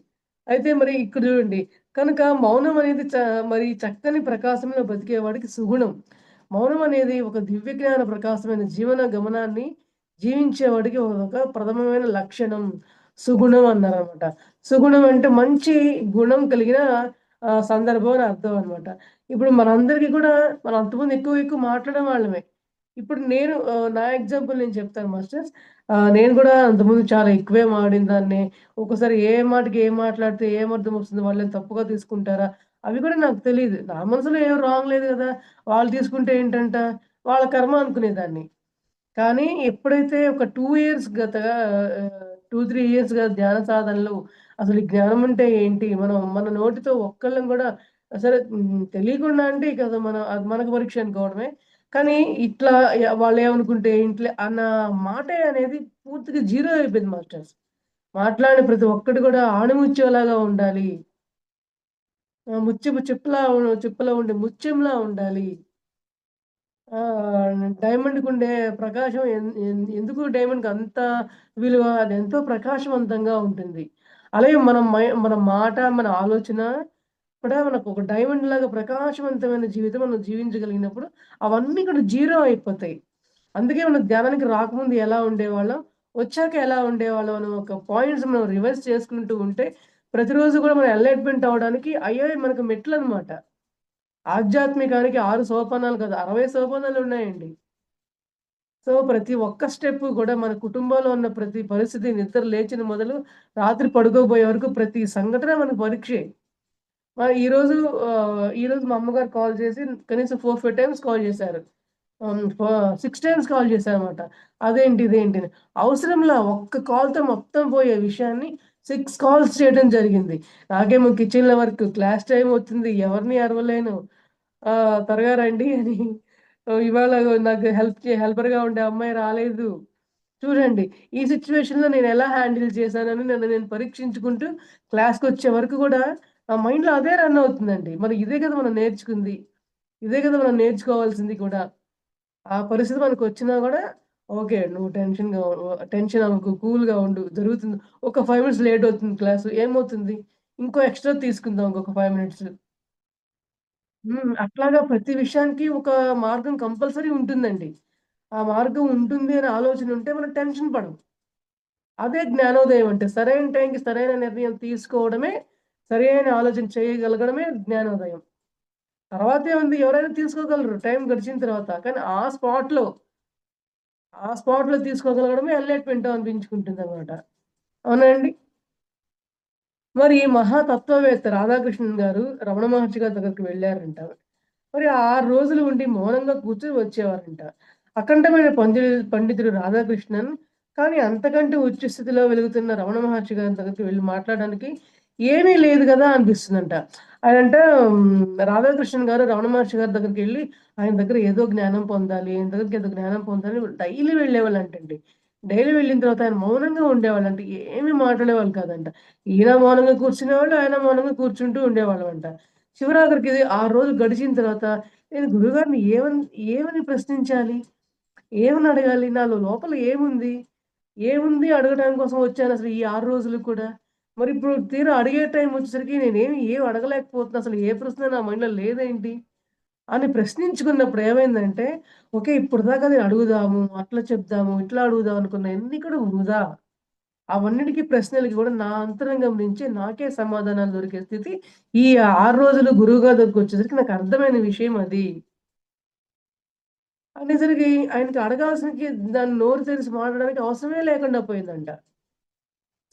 అయితే మరి ఇక్కడ చూడండి, కనుక మౌనం అనేది మరి చక్కని ప్రకాశంలో బతికేవాడికి సుగుణం. మౌనం అనేది ఒక దివ్య జ్ఞాన ప్రకాశమైన జీవన గమనాన్ని జీవించేవాడికి ఒక ప్రథమమైన లక్షణం. సుగుణం అన్నారనమాట. సుగుణం అంటే మంచి గుణం కలిగిన సందర్భం అని అర్థం అనమాట. ఇప్పుడు మనందరికీ కూడా మనం అంతకుముందు ఎక్కువ మాట్లాడే వాళ్ళమే. ఇప్పుడు నేను నా ఎగ్జాంపుల్ నేను చెప్తాను మాస్టర్స్. నేను గూడా అంతకుముందు చాలా ఎక్కువే మాట్లాడినదాన్ని. ఒక్కోసారి ఏ మాటకి ఏం మాట్లాడితే ఏం అర్థమొస్తుంది, వాళ్ళేం తప్పుగా తీసుకుంటారా? అవి కూడా నాకు తెలీదు. నా మనసులో ఏం రాంగ్ లేదు గదా! వాళ్ళు తీసుకుంటే ఏంటంట, వాళ్ళ కర్మ అనుకునేదాన్ని. కానీ ఎప్పుడైతే ఒక 2 ఇయర్స్ 2, 3 ఇయర్స్‌గా ధ్యాన సాధనలో అసలు ఈ జ్ఞానం అంటే ఏంటి? మనం మన నోటితో ఒక్కళ్ళం గూడా అసలు తెలియకుండా అంటే ఇక అది అది మనకు పరీక్ష అనుకోవడమే. కానీ ఇట్లా వాళ్ళేమనుకుంటే ఇంట్లే అన్న మాటే అనేది పూర్తిగా జీరో అయిపోయింది మాస్టర్స్. మాట్లాడిన ప్రతి ఒక్కటి గూడా ఆణిముత్యంలాగా ఉండాలి. ముత్యపు చిప్పలో ఉండే ముత్యంలా ఉండాలి. ఆ! డైమండ్‌కుండే ప్రకాశం ఎందుకు డైమండ్‌కి అంత విలువ? అదెంతో ప్రకాశవంతంగా ఉంటుంది. అలాగే మన మాట, మన ఆలోచన కూడా మనకొక డైమండ్‌లాగా ప్రకాశవంతమైన జీవితం మనం జీవించగలిగినప్పుడు అవన్నీ కూడా జీరో అయిపోతాయి. అందుకే మనం ధ్యానానికి రాకముందు ఎలా ఉండేవాళ్ళం, వచ్చాక ఎలా ఉండేవాళ్ళం అని ఒక పాయింట్స్ మనం రివైజ్ చేసుకుంటూ ఉంటే ప్రతిరోజు కూడా మనం ఎన్‌లైట్‌మెంట్ అవ్వడానికి అయ్యే మనకు మెట్లనమాట. ఆధ్యాత్మికానికి 6 సోపానాలు కాదు 60 సోపానాలున్నాయండి. సో, ప్రతి ఒక్క స్టెప్పు గూడా మన కుటుంబంలో ఉన్న ప్రతి పరిస్థితి నిద్ర లేచిన మొదలు రాత్రి పడుకోబోయే వరకు ప్రతి సంఘటన మనకు పరీక్షే. ఈరోజు ఈరోజు మా అమ్మగారు కాల్ చేసి కనీసం 4, 5 టైమ్స్ కాల్ చేశారు. 6 టైమ్స్ కాల్ చేశారన్నమాట. అదేంటి ఇదేంటి అని. అవసరంలా ఒక్క కాల్‌తో మొత్తం పోయే విషయాన్ని 6 కాల్స్ చేయడం జరిగింది. నాకేమో కిచెన్‌లో వర్క్, క్లాస్ టైమ్ అవుతుంది. ఎవరిని అరవలేను. త్వరగా రండి అని ఇవాళ నాకు హెల్పర్‌గా ఉండే అమ్మాయి రాలేదు. చూడండి ఈ సిట్యుయేషన్‌లో నేనెలా హ్యాండిల్ చేశానని నన్ను నేను పరీక్షించుకుంటూ క్లాస్‌కొచ్చే వరకు గూడా నా మైండ్‌లో అదే రన్ అవుతుందండి. మరి ఇదే కదా మనం నేర్చుకుంది. ఇదే కదా మనం నేర్చుకోవాల్సింది కూడా. ఆ పరిస్థితి మనకొచ్చినా గూడా ఓకే. నువ్వు టెన్షన్ అవ్వకు, కూల్‌గా ఉండు. జరుగుతుంది. ఒక 5 మినిట్స్ లేట్ అవుతుంది క్లాసు. ఏమవుతుంది? ఇంకో ఎక్స్‌ట్రా తీసుకుందాం ఇంకొక 5 మినిట్స్. అట్లాగా ప్రతి విషయానికి ఒక మార్గం కంపల్సరీ ఉంటుందండి. ఆ మార్గం ఉంటుంది అనే ఆలోచన ఉంటే మనం టెన్షన్ పడం. అదే జ్ఞానోదయం అంటే సరైన టైంకి సరైన నిర్ణయం తీసుకోవడమే, సరైన ఆలోచన చేయగలగడమే జ్ఞానోదయం. తర్వాతేముంది ఎవరైనా తీసుకోగలరు టైం గడిచిన తర్వాత. కానీ ఆ స్పాట్‌లో తీసుకోగలగడమే ఎన్‌లైట్‌మెంట్ అనిపించుకుంటుందనమాట. అవునా అండి? మరి ఈ మహాతత్వవేత్త రాధాకృష్ణన్ గారు రమణ మహర్షి గారి దగ్గరికి వెళ్లారంట. మరి 6 రోజులు ఉండి మౌనంగా కూర్చొని వచ్చేవారంట. అఖండమైన పండితుడు రాధాకృష్ణన్ కానీ అంతకంటే ఉచ్చ స్థితిలో వెలుగుతున్న రమణ మహర్షి గారి దగ్గరికి వెళ్లి మాట్లాడడానికి ఏమీ లేదు గదా! అనిపిస్తుందంట. ఆయనంట రాధాకృష్ణన్ గారు రమణ మహర్షి గారి దగ్గరికెళ్లి ఆయన దగ్గర ఏదో జ్ఞానం పొందాలి, ఆయన దగ్గరికి ఏదో జ్ఞానం పొందాలి డైలీ వెళ్ళేవాళ్ళంటండి. డైలీ వెళ్ళిన తర్వాత ఆయన మౌనంగా ఉండేవాళ్ళంట. ఏమి మాట్లాడేవాళ్ళు కాదంట. ఈయన మౌనంగా కూర్చునేవాళ్ళు, ఆయన మౌనంగా కూర్చుంటూ ఉండేవాళ్ళమంట. చివరాఖరికి 6 రోజులు గడిచిన తర్వాత నేను గురువుగారిని ఏమని ప్రశ్నించాలి? ఏమని అడగాలి? నాలో లోపల ఏముంది? ఏముంది అడగడం కోసం వచ్చానసలు ఈ 6 రోజులు కూడా. మరిప్పుడు తీరా అడిగే టైం వచ్చేసరికి ఏం అడగలేకపోతున్నా. అసలు ఏ ప్రశ్న నా మైండ్‌లో లేదేంటి? అని ప్రశ్నించుకున్నప్పుడు ఏమైందంటే, ఓకే. ఇప్పటిదాకా నేను అడుగుదాము, అట్లా చెప్దాము, ఇట్లా అడుగుదాం అనుకున్నయన్నీ కూడా వృధా. అవన్నిటికి ప్రశ్నలకి గూడా నా అంతరంగం నుంచే నాకే సమాధానాలు దొరికే స్థితి ఈ 6 రోజులు గురువుగారి దగ్గరికొచ్చేసరికి నాకు అర్థమైన విషయం అది. అనేసరికి ఆయనకి అడగాల్సినకి దాన్ని నోరు తెరిసి మాట్లాడడానికి అవసరమే లేకుండా పోయిందంట.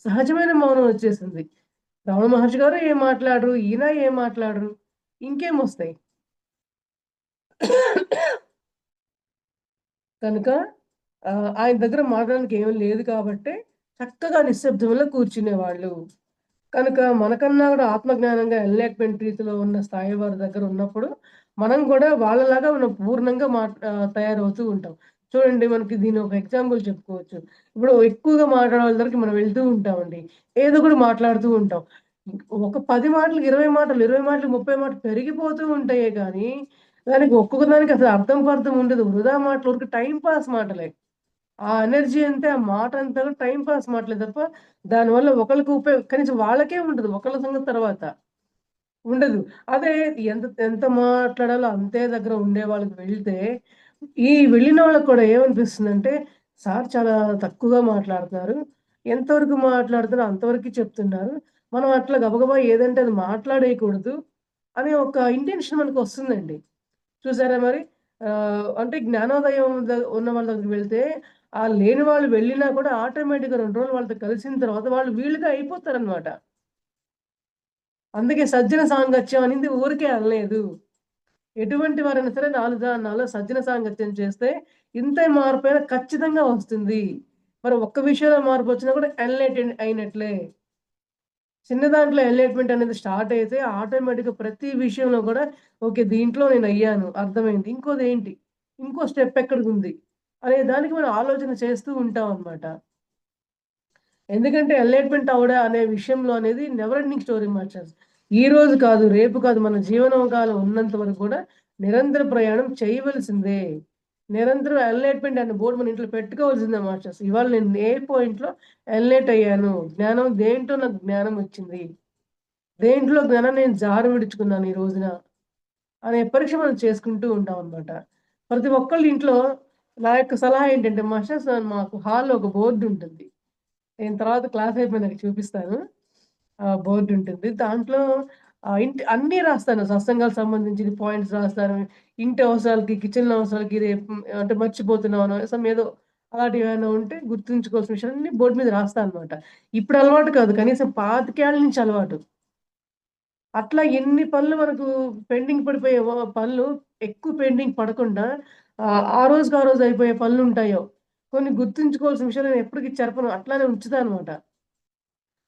సహజమైన మౌనం వచ్చేసింది. రమణ మహర్షి గారు ఏం మాట్లాడరు, ఈయన ఏం మాట్లాడరు, ఇంకేమొస్తాయి? కనుక ఆయన దగ్గర మాట్లాడడానికి ఏమీ లేదు కాబట్టే చక్కగా నిశ్శబ్దంలో కూర్చునేవాళ్ళు. కనుక మనకన్నా కూడా ఆత్మజ్ఞానంగా ఎన్‌లైట్‌మెంట్ రీతిలో ఉన్న స్థాయి వారి దగ్గర ఉన్నప్పుడు, మనం కూడా వాళ్ళలాగా మనం పూర్ణంగా తయారవుతూ ఉంటాం. చూడండి, మనకి దీన్ని ఒక ఎగ్జాంపుల్ చెప్పుకోవచ్చు. ఇప్పుడు ఎక్కువగా మాట్లాడే వాళ్ళ దగ్గరికి మనం వెళ్తూ ఉంటామండి. ఏదో ఒకటి మాట్లాడుతూ ఉంటాం. ఒక 10 మాటలకి 20 మాటలు, 20 మాటలకి 30 మాటలు పెరిగిపోతూ ఉంటాయే గానీ, దానికి ఒక్కొక్క దానికి అసలు అర్థం పర్థం ఉండదు. వృధా మాటలు, ఊరికే టైమ్ పాస్ మాటలే. ఆ ఎనర్జీ అంతే, ఆ మాటంతా కూడా టైమ్ పాస్ మాటలే తప్ప, దానివల్ల ఒకళ్ళకి కనీసం వాళ్ళకే ఉండదు. ఒకళ్ళ సంగతి తర్వాత ఉండదు. అదే ఎంత ఎంత మాట్లాడాలో అంతే దగ్గర ఉండే వాళ్ళకి వెళ్తే, ఈ వెళ్ళిన వాళ్ళకి కూడా ఏమనిపిస్తుందంటే, సార్ చాలా తక్కువగా మాట్లాడుతున్నారు. ఎంతవరకు మాట్లాడుతారో అంతవరకే చెప్తున్నారు. మనం అట్లా గబగబా ఏదంటే అది మాట్లాడేయకూడదు అనే ఒక ఇంటెన్షన్ మనకొస్తుందండి. చూసారా మరి? అంటే జ్ఞానోదయం ఉన్న వాళ్ళ దగ్గరికి వెళ్తే, లేని వాళ్ళు వెళ్ళినా కూడా ఆటోమేటిక్‌గా 2 రోజులు వాళ్ళతో కలిసిన తర్వాత వాళ్ళు వీళ్ళుగా అయిపోతారనమాట. అందుకే సజ్జన సాంగత్యం అనింది ఊరికే అనలేదు. ఎటువంటి వారైనా సరే నాలో సజ్జన సాంగత్యం చేస్తే ఇంతే మార్పైనా ఖచ్చితంగా వస్తుంది. మరి ఒక్క విషయంలో మార్పొచ్చినా కూడా ఎన్‌లైటెన్ అయినట్లే. చిన్న దాంట్లో ఎన్‌లైట్‌మెంట్ అనేది స్టార్ట్ అయితే ఆటోమేటిక్‌గా ప్రతి విషయంలో కూడా ఓకే, దీంట్లో నేనయ్యాను, అర్థమైంది. ఇంకోదేంటి? ఇంకో స్టెప్ ఎక్కడికుంది? అనే దానికి మనం ఆలోచన చేస్తూ ఉంటామనమాట. ఎందుకంటే ఎన్‌లైట్‌మెంట్ అవ్వడం అనే విషయంలో అనేది నెవర్ ఎండింగ్ స్టోరీ మాస్టర్స్. ఈరోజు కాదు, రేపు కాదు, మన జీవనం కాలం ఉన్నంత వరకు కూడా నిరంతర ప్రయాణం చేయవలసిందే. నిరంతరం ఎన్‌లైట్‌మెంట్ అనే బోర్డ్ మన ఇంట్లో పెట్టుకోవాల్సిందే మాస్టర్స్. ఇవాళ నేను ఏ పాయింట్‌లో ఎన్‌లైట్ అయ్యాను? దేంట్లో నాకు జ్ఞానం వచ్చింది? దేంట్లో జ్ఞానం నేను జార విడుచుకున్నాను ఈ రోజున అనే పరీక్ష మనం చేసుకుంటూ ఉంటామనమాట. ప్రతి ఒక్కళ్ళ ఇంట్లో నా యొక్క సలహా ఏంటంటే మాస్టర్స్, మాకు హాల్‌లో ఒక బోర్డ్ ఉంటుంది. నేను తర్వాత క్లాస్ అయిపోయినాక చూపిస్తాను. బోర్డ్ ఉంటుంది. దాంట్లో ఇంటి అన్నీ రాస్తాను. సత్సంగాలకు సంబంధించిన పాయింట్స్ రాస్తాను. ఇంటి అవసరాలకి, కిచెన్ అవసరాలకి అంటే మర్చిపోతున్నామనో ఏదో అలాంటివేమైనా ఉంటే గుర్తుంచుకోవాల్సిన విషయాలన్నీ బోర్డ్ మీద రాస్తాననమాట. ఇప్పుడు అలవాటు కాదు. కనీసం 25 ఏళ్ల నుంచి అలవాటు. అట్లా ఎన్ని పనులు మనకు పెండింగ్ పడిపోయే పనులు ఎక్కువ పెండింగ్ పడకుండా ఆ రోజుకి ఆ రోజు అయిపోయే పనులుంటాయో, కొన్ని గుర్తుంచుకోవాల్సిన విషయాలు నేను ఎప్పటికి చెరపను. అట్లానే ఉంచుతాననమాట.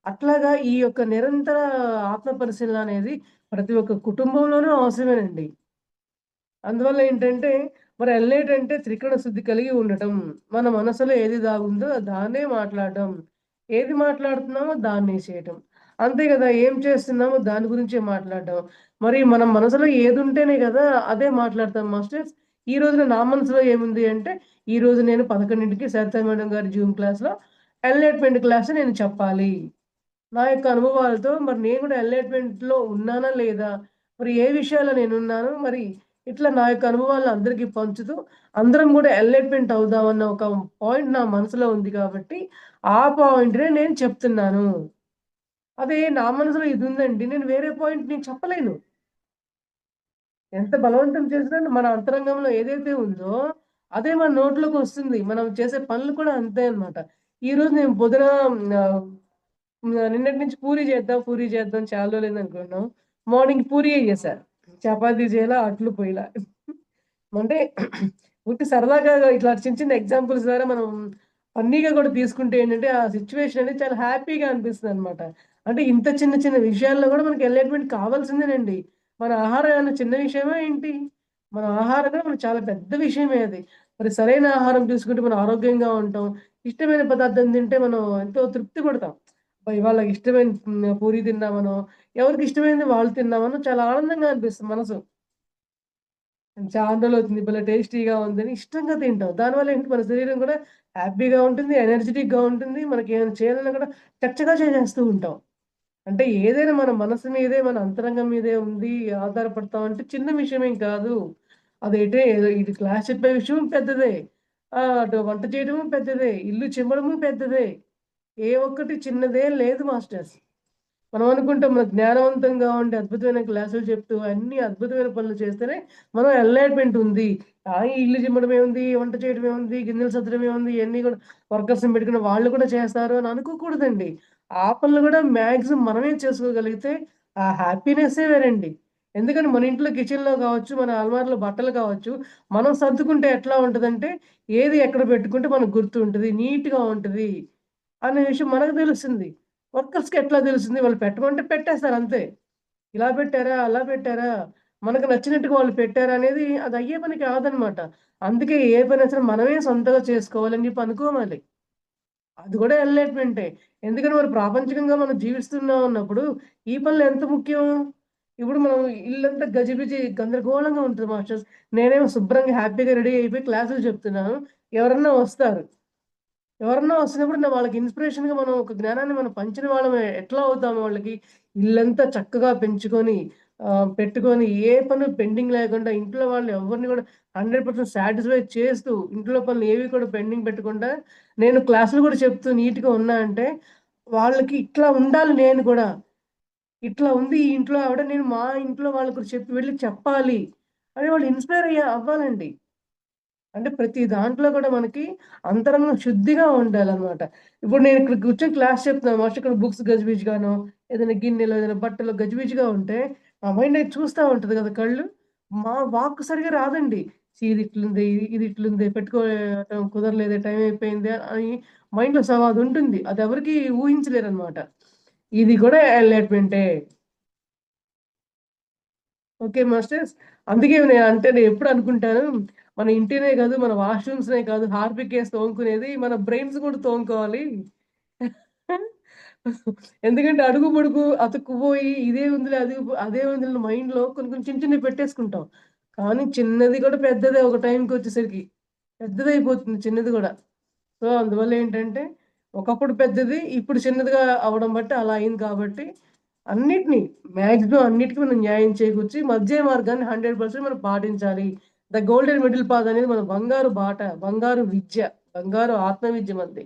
అట్లాగా ఈ యొక్క నిరంతర ఆత్మ పరిశీలన అనేది ప్రతి ఒక్క కుటుంబంలోనూ అవసరమేనండి. అందువల్ల ఏంటంటే, మరి ఎల్లేటంటే త్రికరణ శుద్ధి కలిగి ఉండటం. మన మనసులో ఏది దాగుందో దాన్నే మాట్లాడడం. ఏది మాట్లాడుతున్నామో దాన్నే చేయటం. అంతే గదా! ఏం చేస్తున్నామో దాని గురించే మాట్లాడడం. మరి మన మనసులో ఏదుంటేనే గదా అదే మాట్లాడతాం మాస్టర్స్. ఈ రోజున నా మనసులో ఏముంది అంటే, ఈరోజు నేను 11కి సరిత మేడం గారి జూమ్ క్లాస్‌లో ఎన్‌లైట్‌మెంట్ క్లాస్ నేను చెప్పాలి. నా యొక్క అనుభవాలతో మరి నేను కూడా ఎన్‌లైట్‌మెంట్‌లో ఉన్నానా? లేదా? మరి ఏ విషయాల్లో నేనున్నాను? మరి ఇట్లా నా యొక్క అనుభవాలను అందరికీ పంచుతూ, అందరం గూడా ఎన్‌లైట్‌మెంట్ అవుదామన్న ఒక పాయింట్ నా మనసులో ఉంది కాబట్టి, ఆ పాయింట్‌నే నేను చెప్తున్నాను. అదే నా మనసులో ఇదుందండి, నేను వేరే పాయింట్ నేను చెప్పలేను. ఎంత బలవంతం చేసినా మన అంతరంగంలో ఏదైతే ఉందో, అదే మన నోట్లోకొస్తుంది. మనం చేసే పనులు కూడా అంతే అన్నమాట. ఈరోజు నేను పొద్దున ఆహ్ నిన్నటి నుంచి పూరి చేద్దాం చాలా రోజులైందనుకున్నాం. మార్నింగ్ పూరియే చేశా. చపాతీ చేయలా, అట్లు పొయ్యలా. అంటే ఉట్టి సరదాగా ఇట్లా చిన్న చిన్న ఎగ్జాంపుల్స్ ద్వారా మనం ఫన్నీగా కూడా తీసుకుంటే ఏంటంటే, ఆ సిట్యుయేషన్ అనేది చాలా హ్యాపీగా అనిపిస్తదనమాట. అంటే ఇంత చిన్న చిన్న విషయాల్లో కూడా మనకి ఎన్లైట్‌మెంట్ కావాల్సిందేనండి. మన ఆహారం ఏమన్నా చిన్న విషయమా ఏంటి? మన ఆహారం కూడా మనకు చాలా పెద్ద విషయమే అది. మరి సరైన ఆహారం తీసుకుంటే మనం ఆరోగ్యంగా ఉంటాం. ఇష్టమైన పదార్థం తింటే మనం ఎంతో తృప్తి పడతాం. అబ్బా! ఇవాళ ఇష్టమైన పూరి తిన్నామనో, ఎవరికి ఇష్టమైనది వాళ్ళు తిన్నామనో చాలా ఆనందంగా అనిపిస్తుంది మనసు. చాలా రోజులవుతుంది, భలే టేస్టీగా ఉందని ఇష్టంగా తింటాం. దానివల్ల ఏంటి, మన శరీరం కూడా హ్యాపీగా ఉంటుంది, ఎనర్జిటిక్‌గా ఉంటుంది. మనకేమైనా చేయాలన్నా కూడా చకచకా చేసేస్తూ ఉంటాం. అంటే ఏదైనా మన మనసు మీదే, మన అంతరంగం మీదే ఉంది ఆధారపడతాం అంటే చిన్న విషయమేం కాదు. ఏదో ఇటు క్లాస్ చెప్పే విషయం పెద్దదే. అటు వంట చేయడము పెద్దదే. ఇల్లు చిమ్మడము పెద్దదే. ఏ ఒక్కటి చిన్నదేం లేదు మాస్టర్స్. మనం అనుకుంటాం మనం జ్ఞానవంతంగా ఉండి అద్భుతమైన క్లాసులు చెప్తూ అన్ని అద్భుతమైన పనులు చేస్తేనే మనం ఎన్‌లైట్‌మెంట్ ఉంది. ఈ ఇల్లు చిమ్మడం ఏముంది, వంట చేయడం ఏముంది, గిన్నెలు సద్దడం ఏముంది, ఇయన్నీ కూడా వర్కర్స్‌ని పెట్టుకుని వాళ్ళు కూడా చేస్తారు అని అనుకోకూడదండి. ఆ పనులు గూడా మాక్సిమం మనమే చేసుకోగలిగితే ఆ హ్యాపీనెస్సే వేరండి. ఎందుకంటే మన ఇంట్లో కిచెన్‌లో గావచ్చు, మన అల్మారాలో బట్టలు కావచ్చు, మనం సర్దుకుంటే ఎట్లా ఉంటదంటే, ఏది ఎక్కడ పెట్టుకుంటే మనకు గుర్తుంటది, నీట్‌గా ఉంటది అనే విషయం మనకు తెలుస్తుంది. వర్కర్స్‌కి ఎట్లా తెలుస్తుంది? వాళ్ళు పెట్టమంటే పెట్టేస్తారు అంతే. ఇలా పెట్టారా? అలా పెట్టారా? మనకు నచ్చినట్టుగా వాళ్ళు పెట్టారా? అనేది అది అయ్యే పని కాదనమాట. అందుకే ఏ పనైనా సరే మనమే సొంతంగా చేసుకోవాలని చెప్పి అనుకోవాలి. అది కూడా ఎన్‌లైట్‌మెంటే. ఎందుకంటే మరి ప్రాపంచికంగా మనం జీవిస్తున్నాం అన్నప్పుడు ఈ పనులు ఎంత ముఖ్యం? ఇప్పుడు మనం ఇల్లంతా గజిబిజి గందరగోళంగా ఉంటది మాస్టర్స్. నేనేమో శుభ్రంగా హ్యాపీగా రెడీ అయిపోయి క్లాసులు చెప్తున్నాను. ఎవరన్నా వస్తారు. ఎవరన్నా వస్తున్నప్పుడు వాళ్ళకి ఇన్‌స్పిరేషన్‌గా మనం ఒక జ్ఞానాన్ని మనం పంచిన వాళ్ళమే ఎట్లా అవుతాము వాళ్ళకి? ఇల్లంతా చక్కగా పెంచుకొని పెట్టుకొని ఏ పని పెండింగ్ లేకుండా ఇంట్లో వాళ్ళు ఎవరిని కూడా 100% సాటిస్ఫై చేస్తూ ఇంట్లో పనులు ఏవి కూడా పెండింగ్ పెట్టకుండా నేను క్లాసులు కూడా చెప్తూ నీట్‌గా ఉన్నా అంటే వాళ్ళకి ఇట్లా ఉండాలి నేను కూడా. ఇట్లా ఉంది ఈ ఇంట్లో ఆవిడ నేను మా ఇంట్లో వాళ్ళకి కూడా చెప్పి వెళ్లి చెప్పాలి అని వాళ్ళు ఇన్‌స్పైర్ అవ్వాలండి. అంటే ప్రతి దాంట్లో కూడా మనకి అంతరంగం శుద్ధిగా ఉండాలనమాట. ఇప్పుడు నేను ఇక్కడ కూర్చొని క్లాస్ చెప్తున్నాను. మాస్టర్ ఇక్కడ బుక్స్ గజిబిజిగానో, ఏదైనా గిన్నెలో, ఏదైనా బట్టలో గజిబిజిగా ఉంటే, మా మైండ్ అది చూస్తా ఉంటది కదా కళ్ళు. మా వాక్ సరిగ్గా రాదండి. ఇది ఇట్లుంది, ఇది ఇట్లుంది, పెట్టుకోవటం కుదరలేదే, టైం అయిపోయింది అని మైండ్‌లో అదుంటుంది. అది ఎవరికీ ఊహించలేరనమాట. ఇది కూడా ఎన్‌లైట్‌మెంటే. Okay masters. అందుకే నేనెప్పుడు అనుకుంటాను, మన ఇంటినే కాదు, మన వాష్‌రూమ్స్‌నే కాదు, హార్పికేసి తోముకునేది మన బ్రెయిన్స్ కూడా తోముకోవాలి. ఎందుకంటే అడుగు పొడుగు అతుక్కుపోయి ఇదే ఉందిలే, అదే ఉందిలే మైండ్‌లో కొన్ని కొన్ని చిన్న చిన్నవి పెట్టేసుకుంటాం. కానీ చిన్నది కూడా పెద్దదే ఒక టైంకొచ్చేసరికి. పెద్దదయిపోతుంది చిన్నది గూడా. సో, అందువల్లేంటంటే, ఒకప్పుడు పెద్దది, ఇప్పుడు చిన్నదిగా అవ్వడం బట్టి అలా అయింది కాబట్టి, అన్నిటిని మాక్సిమం అన్నిటికి మనం న్యాయం చేకూర్చి, మధ్య మార్గాన్ని 100% మనం పాటించాలి. ద గోల్డెన్ మిడిల్ పాత్ అనేది మన బంగారు బాట, బంగారు విద్య, బంగారు ఆత్మ విద్య మనది.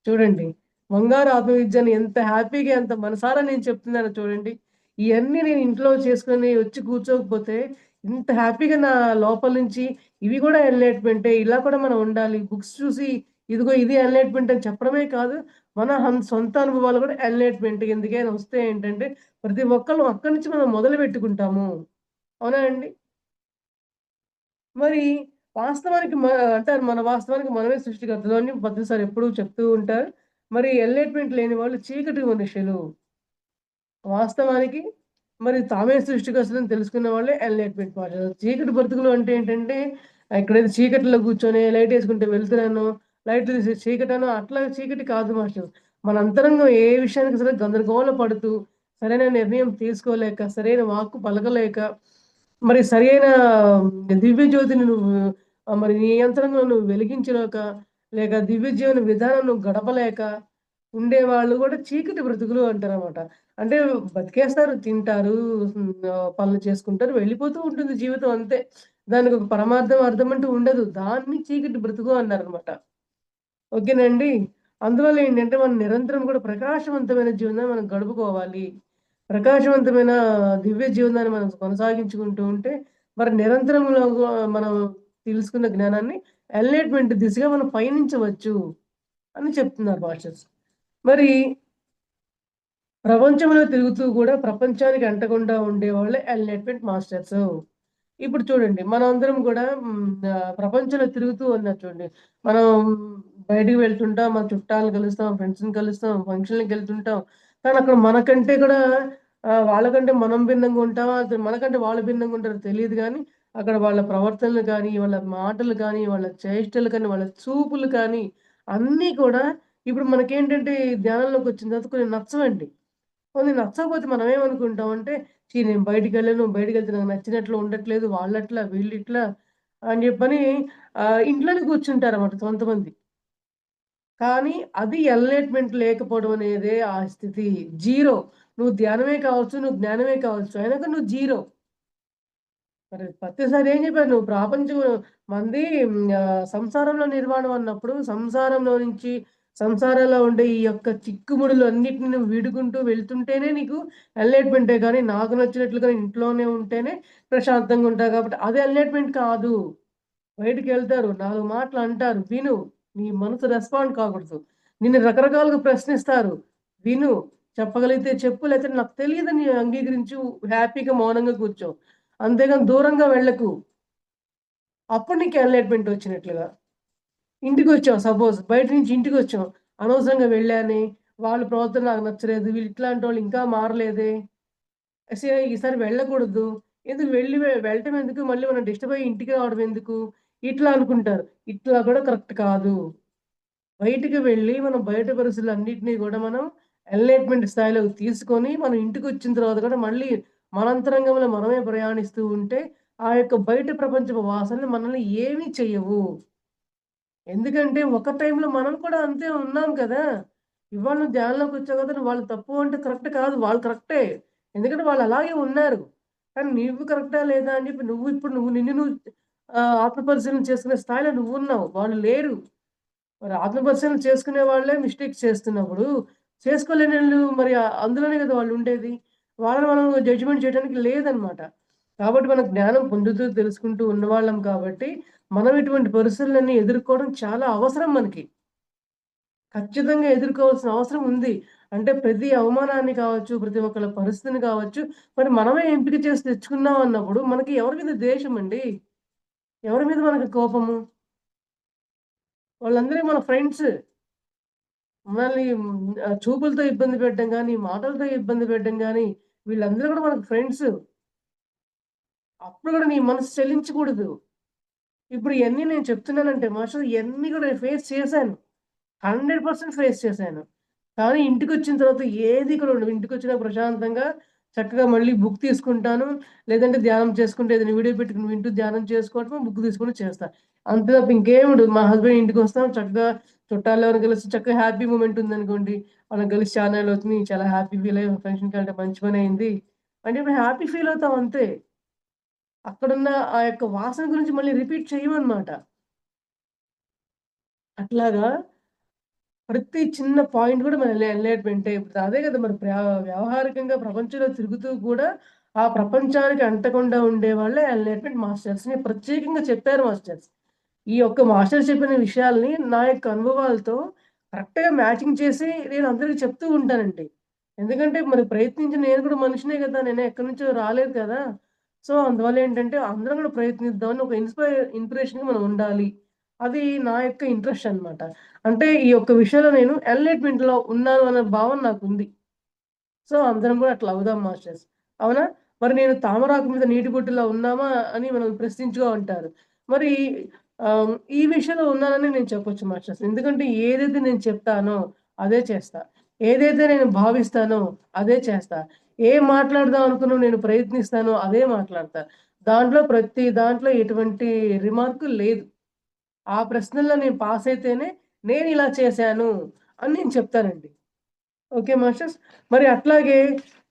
చూడండి. బంగారు ఆత్మవిద్యని ఎంత హ్యాపీగా, ఎంత మనసారా నేను చెప్తున్నానో చూడండి. ఇయన్నీ నేను ఇంట్లో చేసుకొని వచ్చి కూర్చోకపోతే, ఇంత హ్యాపీగా నా లోపల నుంచి ఇవి కూడా ఎన్‌లైట్‌మెంటే. ఇలా కూడా మనం ఉండాలి. బుక్స్ చూసి ఇదిగో ఇది ఎన్‌లైట్‌మెంట్ అని చెప్పడమే కాదు, మన సొంత అనుభవాలు కూడా ఎన్‌లైట్‌మెంట్. ఎందుకైనా వస్తే ఏంటంటే, ప్రతి ఒక్కళ్ళం అక్కడి నుంచి మనం మొదలుపెట్టుకుంటాము. అవునా అండి? మరి వాస్తవానికి అంటారు మన వాస్తవానికి మనమే సృష్టికర్తలు అని భద్ర సార్ ఎప్పుడూ చెప్తూ ఉంటారు. మరి ఎన్‌లైట్‌మెంట్ లేని వాళ్ళు చీకటి మనుషులు. వాస్తవానికి మరి తామే సృష్టికర్తలని తెలుసుకున్న వాళ్ళే ఎన్‌లైట్‌మెంట్ వాడు. చీకటి బ్రతుకులు అంటే ఏంటంటే, ఇక్కడేదో చీకటిలో కూర్చొని లైటేసుకుంటే వెలుతురనో, లైట్లు తీసి చీకటనో అట్లా చీకటి కాదు మాస్టర్. మన అంతరంగం ఏ విషయానికి సరే గందరగోళ పడుతూ, సరైన నిర్ణయం తీసుకోలేక, సరైన వాక్కు పలకలేక, మరి సరియైన దివ్య జ్యోతిని నువ్వు మరి నీ యంత్రంలో నువ్వు వెలిగించలేక, లేక దివ్య జీవన విధానం నువ్వు గడపలేక ఉండేవాళ్ళు గూడా చీకటి బ్రతుకులు అంటారనమాట. అంటే బతికేస్తారు, తింటారు, పనులు చేసుకుంటారు, వెళ్ళిపోతూ ఉంటుంది జీవితం అంతే. దానికొక పరమార్థం, అర్థం అంటూ ఉండదు. దాన్ని చీకటి బ్రతుకు అన్నారనమాట. ఓకేనండి. అందువల్ల ఏంటంటే, మనం నిరంతరం కూడా ప్రకాశవంతమైన జీవనాన్ని మనం గడుపుకోవాలి. ప్రకాశవంతమైన దివ్య జీవనాన్ని మనం కొనసాగించుకుంటూ ఉంటే, మరి నిరంతరంలో మనం తెలుసుకున్న జ్ఞానాన్ని ఎన్‌లైట్‌మెంట్ దిశగా మనం పయనించవచ్చు అని చెప్తున్నారు మాస్టర్స్. మరి ప్రపంచంలో తిరుగుతూ కూడా ప్రపంచానికి అంటకుండా ఉండేవాళ్ళే ఎన్‌లైట్‌మెంట్ మాస్టర్సు. ఇప్పుడు చూడండి మనందరం గూడా ప్రపంచంలో తిరుగుతూ ఉన్నారు చూడండి. మనం బయటికి వెళ్తుంటాం, మన చుట్టాలను కలుస్తాం, ఫ్రెండ్స్‌ని కలుస్తాం, ఫంక్షన్‌లకెళ్తుంటాం. కానీ అక్కడ మనకంటే కూడా వాళ్ళకంటే మనం భిన్నంగా ఉంటామా? మనకంటే వాళ్ళు భిన్నంగా ఉంటారో తెలీదు గానీ, అక్కడ వాళ్ళ ప్రవర్తనలు కానీ, వాళ్ళ మాటలు కానీ, వాళ్ళ చేష్టలు కానీ, వాళ్ళ చూపులు కానీ, అన్నీ కూడా ఇప్పుడు మనకేంటంటే ధ్యానంలోకొచ్చిన తర్వాత కొన్ని నచ్చవండి. కొన్ని నచ్చకపోతే మనమేమనుకుంటామంటే, ఛీ! నేను బయటికెళ్ళను. బయటికెళ్తే నాకు నచ్చినట్లు ఉండట్లేదు. వాళ్ళట్లా, వీళ్ళిట్లా అని జెప్పని ఇంట్లోనే కూర్చుంటారన్నమాట కొంతమంది. కానీ అది ఎన్‌లైట్‌మెంట్ లేకపోవడం అనేదే ఆ స్థితి. జీరో. నువ్వు ధ్యానమే కావచ్చు, నువ్వు జ్ఞానమే కావచ్చు. అయినా కానీ నువ్వు జీరో. మరి ప్రతిసారి ఏం చెప్పారు నువ్వు ప్రాపంచం మనది సంసారంలో నిర్వాణం అన్నప్పుడు సంసారంలో నుంచి సంసారంలో ఉండే ఈ యొక్క చిక్కుముడులు అన్నిటిని నువ్వు వీడుకుంటూ వెళ్తుంటేనే నీకు ఎన్‌లైట్‌మెంటే గానీ, నాకు నచ్చినట్లుగా ఇంట్లోనే ఉంటేనే ప్రశాంతంగా ఉంటావు కాబట్టి అది ఎన్‌లైట్‌మెంట్ కాదు. బయటికెళ్తారు, 4 మాటలు అంటారు, విను. నీ మనసు రెస్పాండ్ కాకూడదు. నిన్ను రకరకాలుగా ప్రశ్నిస్తారు. విను. చెప్పగలిగితే చెప్పు. లేకపోతే నాకు తెలియదని అంగీకరించు. హ్యాపీగా మౌనంగా కూర్చో. అంతేగాని దూరంగా వెళ్ళకు. అప్పుడు నీకు ఎన్‌లైట్‌మెంట్ వచ్చినట్లుగా. ఇంటికొచ్చాం సపోజ్ బయట నుంచి ఇంటికొచ్చాం. అనవసరంగా వెళ్ళానే, వాళ్ళ ప్రవర్తన నాకు నచ్చలేదు. వీళ్ళు ఇట్లాంటోళ్ళు ఇంకా మారలేదే. ఈసారి వెళ్ళకూడదు. ఎందుకు వెళ్ళటం ఎందుకు? మళ్ళీ మనం డిస్టర్బ్ అయ్యి ఇంటికి రావడం ఎందుకు? ఇట్లా అనుకుంటారు. ఇట్లా కూడా కరెక్ట్ కాదు. బయటికి వెళ్ళి మనం బయట పరిస్థితులన్నిటిని గూడా మనం ఎన్‌లైట్‌మెంట్ స్థాయిలోకి తీసుకొని, మనం ఇంటికొచ్చిన తర్వాత కూడా మళ్ళీ మనంతరంగంలో మనమే ప్రయాణిస్తూ ఉంటే, ఆ యొక్క బయట ప్రపంచపు వాసనలు మనల్ని ఏమీ చెయ్యవు. ఎందుకంటే, ఒక టైంలో మనం కూడా అంతే ఉన్నాం కదా! ఇవాళ నువ్వు ధ్యానంలోకొచ్చావు కదా! వాళ్ళు తప్పు అంటే కరెక్ట్ కాదు. వాళ్ళు కరెక్టే. ఎందుకంటే వాళ్ళు అలాగే ఉన్నారు. కానీ నువ్వు కరెక్టా లేదా అని చెప్పి నువ్వు నిన్ను నువ్వు ఆత్మ పరిశీలన చేసుకునే స్థాయిలో నువ్వున్నావు. వాళ్ళు లేరు. మరి ఆత్మ పరిశీలన చేసుకునే వాళ్ళే మిస్టేక్స్ చేస్తున్నప్పుడు, చేసుకోలేనోళ్ళు మరి అందులోనే కదా వాళ్ళుండేది. వాళ్ళని మనం జడ్జిమెంట్ చేయడానికి లేదనమాట. కాబట్టి మనం జ్ఞానం పొందుతూ, తెలుసుకుంటూ ఉన్నవాళ్ళం కాబట్టి, మనం ఇటువంటి పరిస్థితులన్నీ ఎదుర్కోవడం చాలా అవసరం మనకి. ఖచ్చితంగా ఎదుర్కోవాల్సిన అవసరం ఉంది. అంటే ప్రతి అవమానాన్ని కావచ్చు, ప్రతి ఒక్కళ్ళ పరిస్థితిని కావచ్చు, మరి మనమే ఎంపిక చేసి తెచ్చుకున్నాం అన్నప్పుడు మనకి ఎవరి మీద ద్వేషమండి? ఎవరి మీద మనకి కోపము? వాళ్ళందరూ మన ఫ్రెండ్స్. మనల్ని చూపులతో ఇబ్బంది పెట్టడం గాని, మాటలతో ఇబ్బంది పెట్టడం గాని, వీళ్ళందరూ కూడా మనకు ఫ్రెండ్స్. అప్పుడు కూడా నీ మనసు చలించకూడదు. ఇప్పుడు ఇయన్నీ నేను చెప్తున్నానంటే మాస్టర్ ఇయన్నీ కూడా నేను ఫేస్ చేశాను. 100% ఫేస్ చేశాను. కానీ ఇంటికొచ్చిన తర్వాత ఏది కూడా ఉండదు. ఇంటికొచ్చినా ప్రశాంతంగా చక్కగా మళ్ళీ బుక్ తీసుకుంటాను. లేదంటే ధ్యానం చేసుకుంటే ఏదైనా వీడియో పెట్టుకొని వింటూ ధ్యానం చేసుకోవటమో, బుక్ తీసుకొని చేస్తా. అంతే తప్ప ఇంకేం ఉండదు. మా హస్బెండ్ ఇంటికొస్తాం చక్కగా చుట్టాలెవరైనా కలిసి చక్కగా హ్యాపీ మూమెంట్ ఉందనుకోండి. మనం కలిసి చానాళ్ళవుతుంది. చాలా హ్యాపీ ఫీల్ అయ్యాం. ఫంక్షన్‌కెళ్ళడం మంచి పనయింది. అని చెప్పి హ్యాపీ ఫీల్ అవుతాం అంతే. అక్కడున్న ఆ యొక్క వాసన గురించి మళ్ళీ రిపీట్ చెయ్యమనమాట. అట్లాగా ప్రతి చిన్న పాయింట్ గూడా మన ఎన్‌లైట్‌మెంటే. ఇప్పుడు అదే గదా! మరి వ్యావహారికంగా ప్రపంచంలో తిరుగుతూ కూడా ఆ ప్రపంచానికి అంటకుండా ఉండేవాళ్ళే ఎన్‌లైట్‌మెంట్ మాస్టర్స్‌ని ప్రత్యేకంగా చెప్పారు మాస్టర్స్. ఈ యొక్క మాస్టర్స్ చెప్పిన విషయాల్ని నా యొక్క అనుభవాలతో కరెక్ట్‌గా మ్యాచింగ్ చేసి నేను అందరికి చెప్తూ ఉంటానండి. ఎందుకంటే మరి ప్రయత్నించి నేను కూడా మనిషినే గదా! నేను ఎక్కడి నుంచో రాలేదు కదా! సో, అందువల్ల ఏంటంటే అందరం గూడా ప్రయత్నిద్దామని ఒక ఇన్‌స్పిరేషన్‌గా మనం ఉండాలి. అది నా యొక్క ఇంట్రెస్ట్ అన్నమాట. అంటే ఈ యొక్క విషయంలో నేను ఎన్‌లైట్‌మెంట్‌లో ఉన్నాను అనే భావన నాకుంది. సో, అందరం గూడా అట్లా అవుదాం మాస్టర్స్. అవునా? మరి నేను తామరాకు మీద నీటి బొట్టులా ఉన్నామా అని మనల్ని ప్రశ్నించుకో అంటారు. మరి ఈ విషయంలో ఉన్నానని నేను చెప్పొచ్చు మాస్టర్స్. ఎందుకంటే ఏదైతే నేను చెప్తానో అదే చేస్తా. ఏదైతే నేను భావిస్తానో అదే చేస్తా. ఏం మాట్లాడదాం అనుకున్నా నేను ప్రయత్నిస్తానో అదే మాట్లాడతా. ప్రతి దాంట్లో ఎటువంటి రిమార్క్ లేదు. ఆ ప్రశ్నల్లో నేను పాస్ అయితేనే నేనిలా చేశాను అని నేను చెప్తానండి. Okay masters. మరి అట్లాగే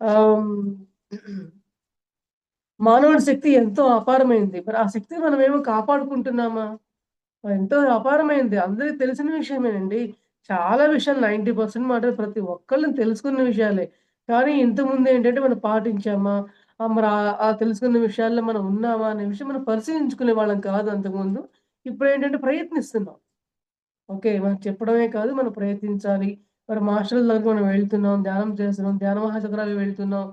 ఆహ్, మానవుడి శక్తి ఎంతో అపారమైంది. మరి ఆ శక్తిని మనమేమో కాపాడుకుంటున్నామా? ఎంతో అపారమైంది. అందరికి తెలిసిన విషయమేనండి. చాలా విషయాలు 90% మాట ప్రతి ఒక్కళ్ళం తెలుసుకున్న విషయాలే. కానీ ఇంతకుముందేంటంటే మనం పాటించామా? మరి ఆ తెలుసుకున్న విషయాల్లో మనం ఉన్నామా? అనే విషయం మనం పరిశీలించుకునే వాళ్ళం కాదు అంతకుముందు. ఇప్పుడేంటంటే ప్రయత్నిస్తున్నాం. ఓకే. మనం చెప్పడమే కాదు మనం ప్రయత్నించాలి. మరి మాస్టర్‌ల దగ్గరికి మనం వెళ్తున్నాం, ధ్యానం చేస్తున్నాం, ధ్యాన మహాచక్రాలకు వెళ్తున్నాం.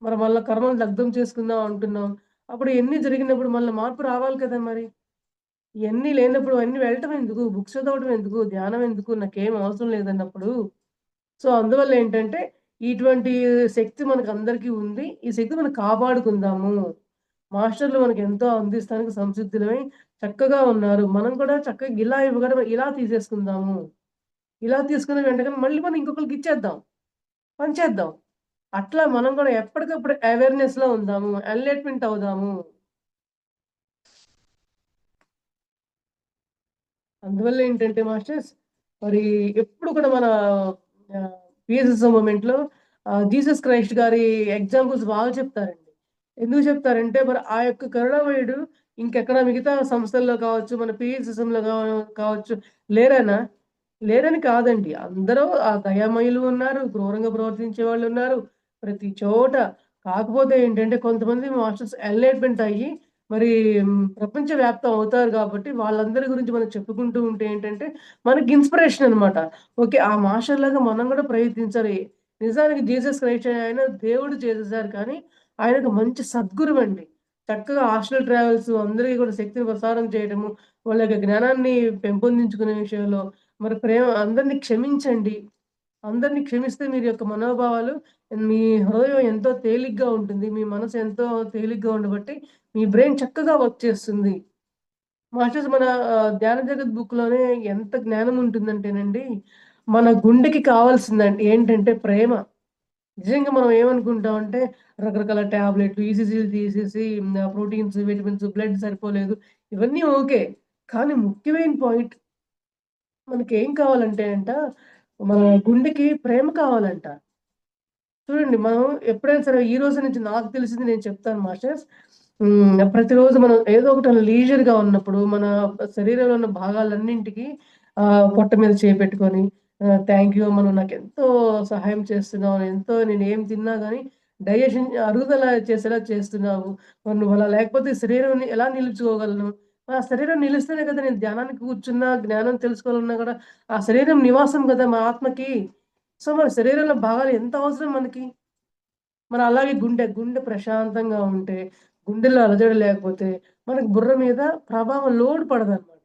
మరి మళ్ళా కర్మను దగ్ధం చేసుకుందాం అంటున్నాం. అప్పుడు ఇయన్నీ జరిగినప్పుడు మళ్ళా మార్పు రావాలి కదా మరి! ఇయన్నీ లేనప్పుడు అన్నీ వెళ్ళటం ఎందుకు? బుక్స్ చదవడం ఎందుకు? ధ్యానం ఎందుకు? నాకేం అవసరం లేదన్నప్పుడు సో, అందువల్లేంటంటే ఇటువంటి శక్తి మనకందరికీ ఉంది. ఈ శక్తి మనం కాపాడుకుందాము. మాస్టర్‌లు మనకెంతో అందిస్తానికి సంసిద్ధులమై చక్కగా ఉన్నారు. మనం కూడా చక్కగా ఇలా ఇవ్వగలం ఇలా తీసేసుకుందాము. ఇలా తీసుకున్న వెంటనే మళ్ళీ మనం ఇంకొకళ్ళకిచ్చేద్దాం. పంచేద్దాం. అట్లా మనం గూడా ఎప్పటికప్పుడు అవేర్‌నెస్‌లో ఉందాము. ఎన్‌లైట్‌మెంట్ అవుదాము. అందువల్ల ఏంటంటే మాస్టర్స్, మరి ఎప్పుడు కూడా మన ఆహ్, పిఎస్ఎస్ఎం మూవ్‌మెంట్‌లో జీసస్ క్రైస్ట్ గారి ఎగ్జాంపుల్స్ బాగా చెప్తారండి. ఎందుకు చెప్తారంటే, మరి ఆ యొక్క కరుణామయుడు ఇంకెక్కడ మిగతా సంస్థల్లో కావచ్చు, మన పిఎస్ఎస్ఎంలో కావచ్చు లేరనా? లేరని కాదండి. అందరూ ఆ దయామయులు ఉన్నారు, క్రూరంగా ప్రవర్తించే వాళ్ళున్నారు. ప్రతి చోట. కాకపోతే ఏంటంటే, కొంతమంది మాస్టర్స్ ఎన్‌లైట్‌మెంట్ అయ్యి మరి ప్రపంచవ్యాప్తం అవుతారు గాబట్టి, వాళ్ళందరి గురించి మనం చెప్పుకుంటూ ఉంటే ఏంటంటే, మనకి ఇన్‌స్పిరేషన్ అనమాట. ఓకే. ఆ మాస్టర్‌లాగా మనం గూడా ప్రయత్నించాలి. నిజానికి జీసస్ క్రైస్ట్ ఆయన దేవుడు చేసేసారు కానీ, ఆయనొక మంచి సద్గురువండి. చక్కగా హాస్టల్ ట్రావెల్స్ అందరికి కూడా శక్తిని ప్రసారం చేయడము, వాళ్ళ యొక్క జ్ఞానాన్ని పెంపొందించుకునే విషయంలో, మరి ప్రేమ అందరిని క్షమించండి. అందరిని క్షమిస్తే మీరు యొక్క మనోభావాలు మీ హృదయం ఎంతో తేలిగ్గా ఉంటుంది. మీ మనసు ఎంతో తేలిగ్గా ఉండబట్టి, మీ బ్రెయిన్ చక్కగా వర్క్ చేస్తుంది. మాస్టర్స్ మన ధ్యాన జగత్ బుక్‌లోనే ఎంత జ్ఞానం ఉంటుందంటేనండి, మన గుండెకి కావాల్సిందండి ఏంటంటే ప్రేమ. నిజంగా మనం ఏమనుకుంటామంటే రకరకాల టాబ్లెట్లు, ఈసీజీలు తీసేసి ప్రోటీన్స్, విటమిన్స్, బ్లడ్ సరిపోలేదు. ఇవన్నీ ఓకే. కానీ ముఖ్యమైన పాయింట్ మనకేం కావాలంటే మన గుండెకి ప్రేమ కావాలంట. చూడండి మనం ఎప్పుడైనా సరే ఈ రోజు నుంచి నాకు తెలిసింది నేను చెప్తాను మాస్టర్స్. ప్రతిరోజు మనం ఏదో ఒకటి లీజర్‌గా ఉన్నప్పుడు మన శరీరంలో ఉన్న భాగాలన్నింటికి పొట్ట మీద చేయి పెట్టుకొని థాంక్ యూ అమ్మ నువ్వు నాకెంతో సహాయం చేస్తున్నావు. ఎంతో నేనేం తిన్నా గాని డైజెషన్ అరుగుదల చేసేలా చేస్తున్నావు. మరి నువ్వలా లేకపోతే శరీరాన్ని ఎలా నిలుచుకోగలను? ఆ శరీరం నిలుస్తేనే కదా నేను ధ్యానానికి కూర్చున్నా, జ్ఞానం తెలుసుకోవాలన్నా గూడా ఆ శరీరం నివాసం గదా మా ఆత్మకి. సో, మన శరీరంలో భాగాలు ఎంత అవసరం మనకి. మరి అలాగే గుండె ప్రశాంతంగా ఉంటే, గుండెలో అలజడి లేకపోతే, మనకు బుర్ర మీద ప్రభావం లోడ్ పడదనమాట.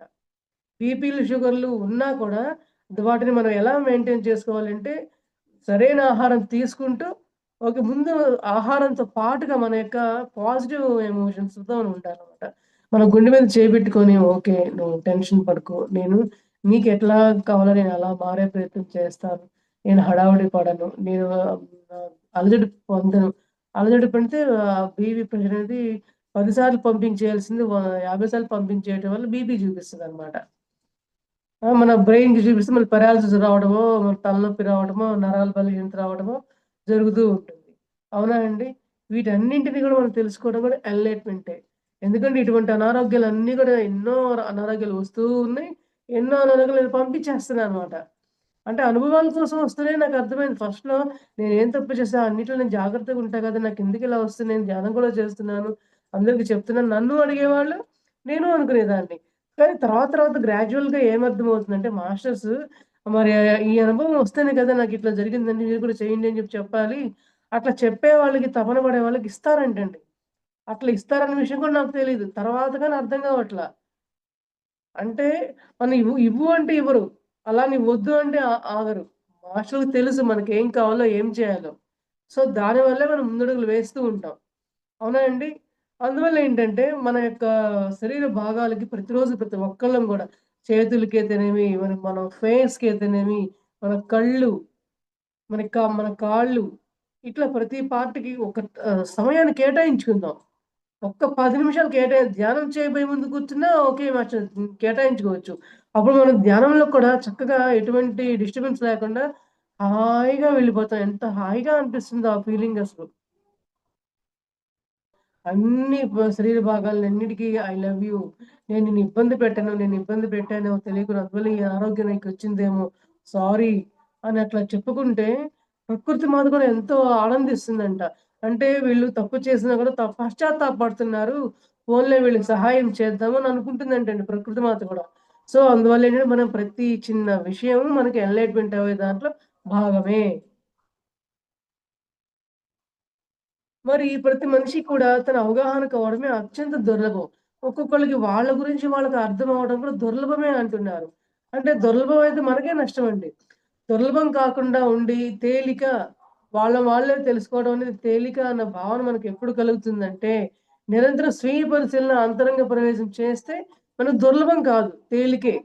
బీపీలు, షుగర్‌లు ఉన్నా కూడా వాటిని మనం ఎలా మెయింటైన్ చేసుకోవాలంటే, సరైన ఆహారం తీసుకుంటూ, ఒక ముందు ఆహారంతో పాటుగా మన యొక్క పాజిటివ్ ఎమోషన్స్‌తో మనం ఉండాలనమాట. మన గుండె మీద చేయి ఓకే. నువ్వు టెన్షన్ పడకు. నీకెట్లా కావాలో నేను అలా మారే ప్రయత్నం చేస్తాను. నేను హడావిడి పడను. నేను అలజడి పొందను. అలజడి పడితే బీపీ ప్రెషర్ అనేది 10 సార్లు పంపించేయాల్సింది 50 సార్లు పంపించేయటం వల్ల బీపీ చూపిస్తదనమాట. మన బ్రెయిన్‌కి చూపిస్తే మళ్ళీ పారాలిసిస్ రావడమో, మన తలనొప్పి రావడమో, నరాల బలహీనత రావడమో జరుగుతూ ఉంటుంది. అవునా అండి? వీటన్నింటిని గూడా మనం తెలుసుకోవడం కూడా ఎన్‌లైట్‌మెంటే. ఎందుకంటే ఇటువంటి అనారోగ్యాలన్నీ గూడా ఎన్నో అనారోగ్యాలు వస్తూ ఉన్నాయి. ఎన్నో అనారోగ్యాలు నేను పంపించేస్తున్నాననమాట. అంటే అనుభవాల కోసం వస్తున్నాయని నాకర్థమైంది. ఫస్ట్‌లో నేనేం తప్పు చేశా? అన్నిట్లో నేను జాగ్రత్తగా ఉంటా కదా! నాకెందుకిలా వస్తున్నాయి? నేను ధ్యానం కూడా చేస్తున్నాను. అందరికి చెప్తున్నాను. నన్ను అడిగేవాళ్ళు, నేను అనుకునేదాన్ని. కానీ తర్వాత గ్రాడ్యుయల్‌గా ఏమర్థమవుతుందంటే మాస్టర్స్ మరి ఈ అనుభవం వస్తేనే కదా! నాకిట్లా జరిగిందండి. మీరు కూడా చేయండి అని చెప్పాలి. అట్లా చెప్పే వాళ్ళకి, తపన పడే వాళ్ళకి ఇస్తారంటండి. అట్లా ఇస్తారన్న విషయం కూడా నాకు తెలీదు. తర్వాత గాని అర్థం కావట్లా. అంటే మనం ఇవ్వు అంటే ఇవ్వరు. అలా అని వద్దు అంటే ఆగరు. మాస్టర్‌లకి తెలుసు మనకేం కావాలో, ఏం చేయాలో. సో, దానివల్లే మనం ముందడుగులు వేస్తూ ఉంటాం. అవునా అండి? అందువల్ల ఏంటంటే, మన యొక్క శరీర భాగాలకి ప్రతిరోజు ప్రతి ఒక్కళ్ళం గూడా చేతులకైతేనేమి, మన ఫేస్‌కైతేనేమి, మన కళ్ళు, మన కాళ్ళు ఇట్లా ప్రతి పార్ట్‌కి ఒక సమయాన్ని కేటాయించుకుందాం. ఒక్క 10 నిమిషాలు ధ్యానం చేయబోయే ముందు కూర్చున్నా ఓకే. కేటాయించుకోవచ్చు. అప్పుడు మనం ధ్యానంలో కూడా చక్కగా ఎటువంటి డిస్టర్బెన్స్ లేకుండా హాయిగా వెళ్ళిపోతాం. ఎంత హాయిగా అనిపిస్తుందో ఆ ఫీలింగ్ అసలు. అన్ని శరీర భాగాలన్నిటికి ఐ లవ్ యూ. నేను నిన్ను ఇబ్బంది పెట్టను. నేను ఇబ్బంది పెట్టానో తెలియకుండా అందువల్ల ఈ అనారోగ్యం నీకొచ్చిందేమో సారీ అని అట్లా చెప్పుకుంటే ప్రకృతి మాత కూడా ఎంతో ఆనందిస్తుందంట. అంటే వీళ్ళు తప్పు చేసినా కూడా పశ్చాత్తాపపడుతున్నారు. పోన్లే వీళ్ళకి సహాయం చేద్దాం అని అనుకుంటుందంటండి ప్రకృతి మాత కూడా. సో, అందువల్ల ఏంటంటే మనం ప్రతి చిన్న విషయం మనకి ఎన్‌లైట్‌మెంట్ అయ్యే దాంట్లో భాగమే. మరి ప్రతి మనిషి కూడా తన అవగాహన కావడమే అత్యంత దుర్లభం. ఒక్కొక్కళ్ళకి వాళ్ళ గురించి వాళ్ళకి అర్థం అవ్వడం కూడా దుర్లభమే అంటున్నారు. అంటే దుర్లభం అయితే మనకే నష్టమండి. దుర్లభం కాకుండా ఉండి తేలిక వాళ్ళే తెలుసుకోవడం అనేది తేలిక అన్న భావన మనకెప్పుడు కలుగుతుందంటే, నిరంతరం స్వీయ పరిశీలన, అంతరంగ ప్రవేశం చేస్తే మనకు దుర్లభం కాదు. తేలికే.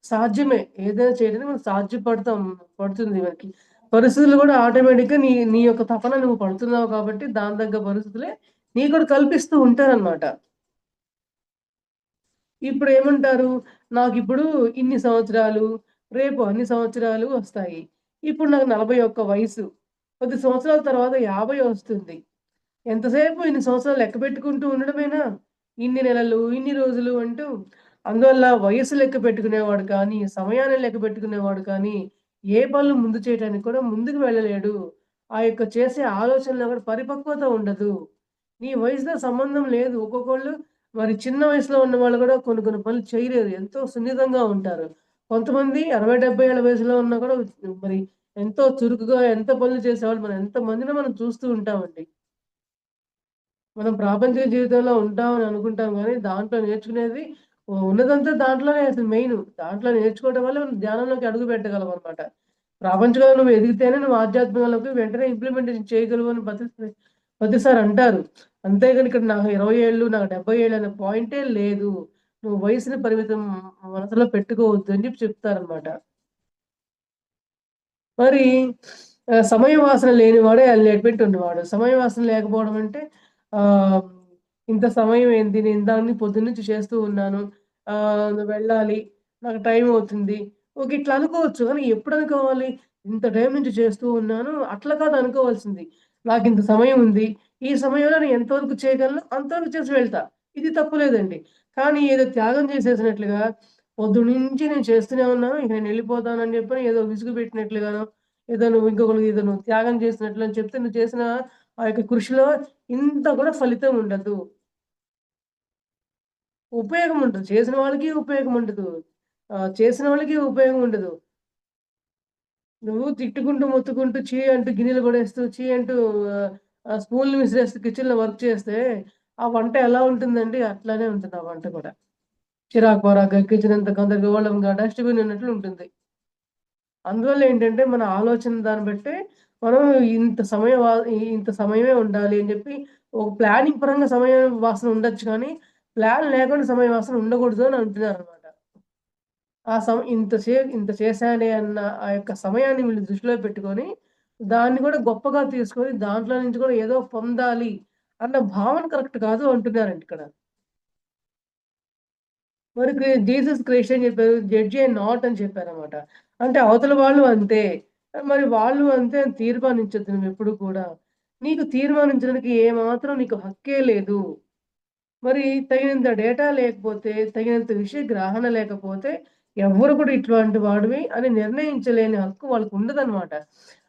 సాధ్యమే. ఏదైనా చేయడానికి మనం పడుతుంది మనకి. పరిస్థితులు గూడా ఆటోమేటిక్‌గా నీ యొక్క తపన నువ్వు పడుతున్నావు కాబట్టి దాని తగ్గ పరిస్థితులే నీకు కూడా కల్పిస్తూ ఉంటారనమాట. ఇప్పుడేమంటారు, నాకిప్పుడు ఇన్ని సంవత్సరాలు, రేపు అన్ని సంవత్సరాలు వస్తాయి. ఇప్పుడు నాకు 41 వయసు. కొద్ది సంవత్సరాల తర్వాత 50 వస్తుంది. ఎంతసేపు ఇన్ని సంవత్సరాలు లెక్కపెట్టుకుంటూ ఉండడమేనా? ఇన్ని నెలలు, ఇన్ని రోజులు అంటూ అందువల్ల వయస్సు లెక్క పెట్టుకునేవాడు కానీ, సమయాన్ని లెక్క పెట్టుకునేవాడు కానీ, ఏ పనులు ముందు చేయటానికి కూడా ముందుకు వెళ్ళలేడు. ఆ యొక్క చేసే ఆలోచనలో కూడా పరిపక్వత ఉండదు. నీ వయసుతో సంబంధం లేదు. ఒక్కొక్కళ్ళు మరి చిన్న వయసులో ఉన్నవాళ్ళు కూడా కొన్ని కొన్ని పనులు చేయలేరు. ఎంతో సున్నితంగా ఉంటారు. కొంతమంది 60, 70 ఏళ్ల వయసులో ఉన్నా కూడా మరి ఎంతో చురుకుగా ఎంత పనులు చేసేవాళ్ళు మనం ఎంతమందినో మనం చూస్తూ ఉంటామండి. మనం ప్రాపంచిక జీవితంలో ఉంటామని అనుకుంటాం గానీ, దాంట్లో నేర్చుకునేది ఉన్నదంతా దాంట్లోనే అసలు మెయిను. దాంట్లో నేర్చుకోవడం వల్ల మనం ధ్యానంలోకి అడుగు పెట్టగలమనమాట. ప్రాపంచికంగా నువ్వు ఎదిగితేనే నువ్వు ఆధ్యాత్మికంలోకి వెంటనే ఇంప్లిమెంటేషన్ చేయగలవు అని ప్రతిసారి అంటారు. అంతేగాని ఇక్కడ నాకు 20 ఏళ్ళు, నాకు 70 ఏళ్ళు అనే పాయింటే లేదు. నువ్వు వయసుని పరిమితం మనసులో పెట్టుకోవద్దు అని చెప్తారనమాట. మరి సమయ వాసన లేనివాడే అల్లేటువంటి ఉన్నవాడు. సమయ వాసన లేకపోవడం అంటే ఆహ్, ఇంత సమయం ఏంది? నేను దాన్ని పొద్దున్నుంచి చేస్తూ ఉన్నాను. వెళ్ళాలి. నాకు టైం అవుతుంది. ఓకే. ఇట్లా అనుకోవచ్చు. కానీ ఎప్పుడు అనుకోవాలి? ఇంత టైం నుంచి చేస్తూ ఉన్నాను. అట్లా కాదు అనుకోవాల్సింది. నాకింత సమయం ఉంది. ఈ సమయంలో నేను ఎంతవరకు చేయగలను అంతవరకు చేసి వెళ్తా. ఇది తప్పు లేదండి. కానీ ఏదో త్యాగం చేసేసినట్లుగా పొద్దున్నుంచి నేను చేస్తూనే ఉన్నాను. ఇక నేనెళ్ళిపోతానని చెప్పని ఏదో విసుగు పెట్టినట్లుగానో, ఏదో నువ్వు త్యాగం చేసినట్లు అని చెప్తే నువ్వు చేసిన ఆ యొక్క కృషిలో ఇంత కూడా ఫలితం ఉండదు. ఉపయోగం ఉండదు. చేసిన వాళ్ళకి ఉపయోగం ఉండదు. చేసిన వాళ్ళకి ఉపయోగం ఉండదు. నువ్వు తిట్టుకుంటూ, మొత్తుకుంటూ, ఛీ అంటూ గిన్నెలు పడేస్తూ, ఛీ అంటూ స్పూన్‌లు విసిరేస్తూ కిచెన్‌లో వర్క్ చేస్తే ఆ వంట ఎలా ఉంటుందండి? అట్లానే ఉంటుంది ఆ వంట కూడా. చిరాకు పరాకుగా కిచెన్ అంతా గందరగోళంగా డస్ట్‌బిన్ ఉన్నట్లు ఉంటుంది. అందువల్ల ఏంటంటే, మన ఆలోచన దాన్ని బట్టే మనం ఇంత సమయమే ఉండాలి అని జెప్పి, ఒక ప్లానింగ్ పరంగా సమయ వాసన ఉండొచ్చు కానీ, ప్లాన్ లేకుండా సమయ వాసన ఉండకూడదు అని అంటున్నారనమాట. ఇంత చేశానే అన్న ఆ యొక్క సమయాన్ని వీళ్ళు దృష్టిలో పెట్టుకొని, దాన్ని గూడా గొప్పగా తీసుకొని, దాంట్లో నుంచి కూడా ఏదో పొందాలి అన్న భావన కరెక్ట్ కాదు అంటున్నారండి ఇక్కడ. మరి జీసస్ క్రైస్ట్ ఏం చెప్పారు? జడ్జ్ ఏ నాట్ అని చెప్పారనమాట. అంటే అవతల వాళ్ళు అంతే. మరి వాళ్ళు అంతే అని తీర్మానించొద్దు నువ్వెప్పుడు కూడా. నీకు తీర్మానించడానికి ఏమాత్రం నీకు హక్కే లేదు. మరి తగినంత డేటా లేకపోతే, తగినంత విషయ గ్రహణ లేకపోతే, ఎవ్వరు కూడా ఇట్లాంటి వాడివి అని నిర్ణయించలేని హక్కు వాళ్ళకుండదనమాట.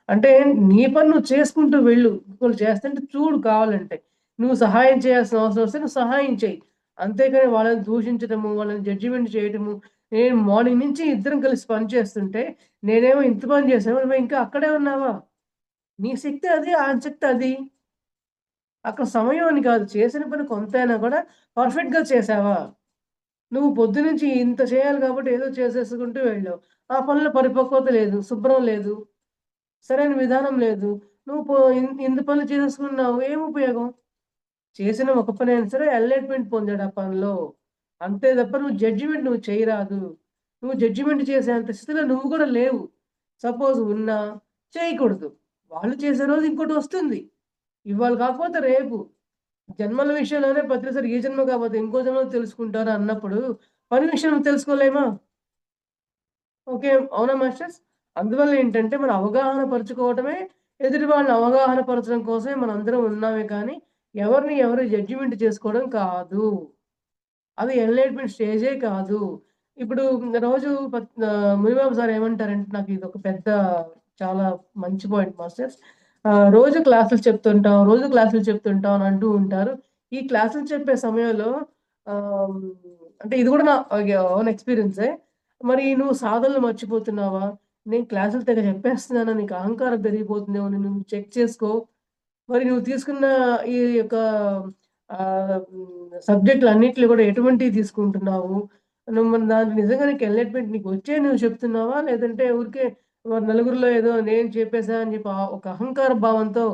అంటే నీ పని నువ్వు చేసుకుంటూ వెళ్ళు. ఇంకోళ్ళు చేస్తుంటే చూడు కావాలంటే. నువ్వు సహాయం చేయాల్సిన అవసరం వస్తే నువ్వు సహాయం చెయి. అంతేగాని వాళ్ళని దూషించడము, వాళ్ళని జడ్జిమెంట్ చేయడము. నేను మార్నింగ్ నుంచి ఇద్దరం కలిసి పని చేస్తుంటే, నేనేమో ఇంత పని చేశాను. నువ్వు ఇంకా అక్కడే ఉన్నావా? నీ శక్తి అది, ఆయన శక్తి అది. అక్కడ సమయం అని కాదు. చేసిన పని కొంతైనా కూడా పర్ఫెక్ట్‌గా చేశావా? నువ్వు పొద్దునుంచి ఇంత చేయాలి కాబట్టి ఏదో చేసేసుకుంటూ వెళ్ళావు. ఆ పనిలో పరిపక్వత లేదు. శుభ్రం లేదు. సరైన విధానం లేదు. నువ్వు ఇన్ని పనులు చేసేసుకున్నావు. ఏం ఉపయోగం? చేసిన ఒక పనైనా సరే ఎన్‌లైట్‌మెంట్ పొందాడు ఆ పనిలో. అంతే తప్ప నువ్వు చేయరాదు. నువ్వు జడ్జిమెంట్ చేసేంత స్థితిలో నువ్వు కూడా లేవు. సపోజ్ ఉన్నా చేయకూడదు. వాళ్ళు చేసే రోజు ఇంకోటొస్తుంది. ఇవాళ కాకపోతే రేపు. జన్మల విషయంలోనే ప్రతిసారి ఈ జన్మ కాకపోతే ఇంకో జన్మలో తెలుసుకుంటారు అన్నప్పుడు, పని విషయంలో తెలుసుకోలేమా? ఓకే. అవునా మాస్టర్స్? అందువల్ల ఏంటంటే, మనం అవగాహన పరుచుకోవటమే ఎదుటి వాళ్ళని అవగాహన పరచడం కోసమే మనందరం ఉన్నామే కానీ, ఎవరిని ఎవరు జడ్జిమెంట్ చేసుకోవడం కాదు. అది ఎన్‌లైట్‌మెంట్ స్టేజే కాదు. ఇప్పుడు మునిబాబు సార్ ఏమంటారంటే, నాకు ఇదొక పెద్ద చాలా మంచి పాయింట్ మాస్టర్స్. రోజు క్లాసులు చెప్తుంటాం అని అంటూ ఉంటారు. ఈ క్లాసులు చెప్పే సమయంలో ఆహ్, అంటే ఇది కూడా నా ఓన్ ఎక్స్‌పీరియన్సే. మరి నువ్వు సాధనలు మర్చిపోతున్నావా? నేను క్లాసులు తెగ చెప్పేస్తున్నాను. నీకు అహంకారం పెరిగిపోతుందేమో నువ్వు చెక్ చేసుకో. మరి నువ్వు తీసుకున్న ఈ యొక్క సబ్జెక్టులన్నిట్లో గూడా ఎటువంటివి తీసుకుంటున్నావు? నువ్వు మరి దాంట్లో నిజంగా నీకు ఎన్‌లైట్‌మెంట్ నీకొచ్చే నువ్వు చెప్తున్నావా? లేదంటే ఊరికే మరి నలుగురిలో ఏదో నేను చెప్పేసా అని చెప్పి ఒక అహంకార భావంతో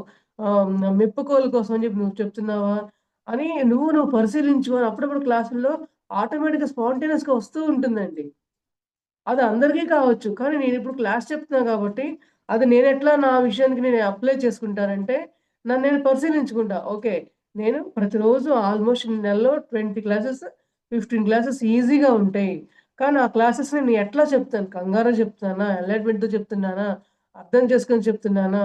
మెప్పుకోలు కోసం అని చెప్పి నువ్వు చెప్తున్నావా? అని నువ్వు పరిశీలించుకొని అప్పుడప్పుడు క్లాసుల్లో ఆటోమేటిక్‌గా స్పాంటేనియస్‌గా వస్తూ ఉంటుందండి. అది అందరికీ కావచ్చు. కానీ నేనిప్పుడు క్లాస్ చెప్తున్నా గాబట్టి, అది నేనెట్లా నా విషయానికి నేను అప్లై చేసుకుంటానంటే, నన్ను నేను పరిశీలించుకుంటా. ఓకే. నేను ప్రతిరోజు ఆల్‌మోస్ట్ నెలలో 20 క్లాసెస్, 15 క్లాసెస్ ఈజీగా ఉంటాయి. కానీ ఆ క్లాసెస్‌ని నేను ఎట్లా చెప్తాను? కంగారుగా చెప్తున్నానా? ఎలైట్‌మెంట్‌తో చెప్తున్నానా? అర్థం చేసుకొని చెప్తున్నానా?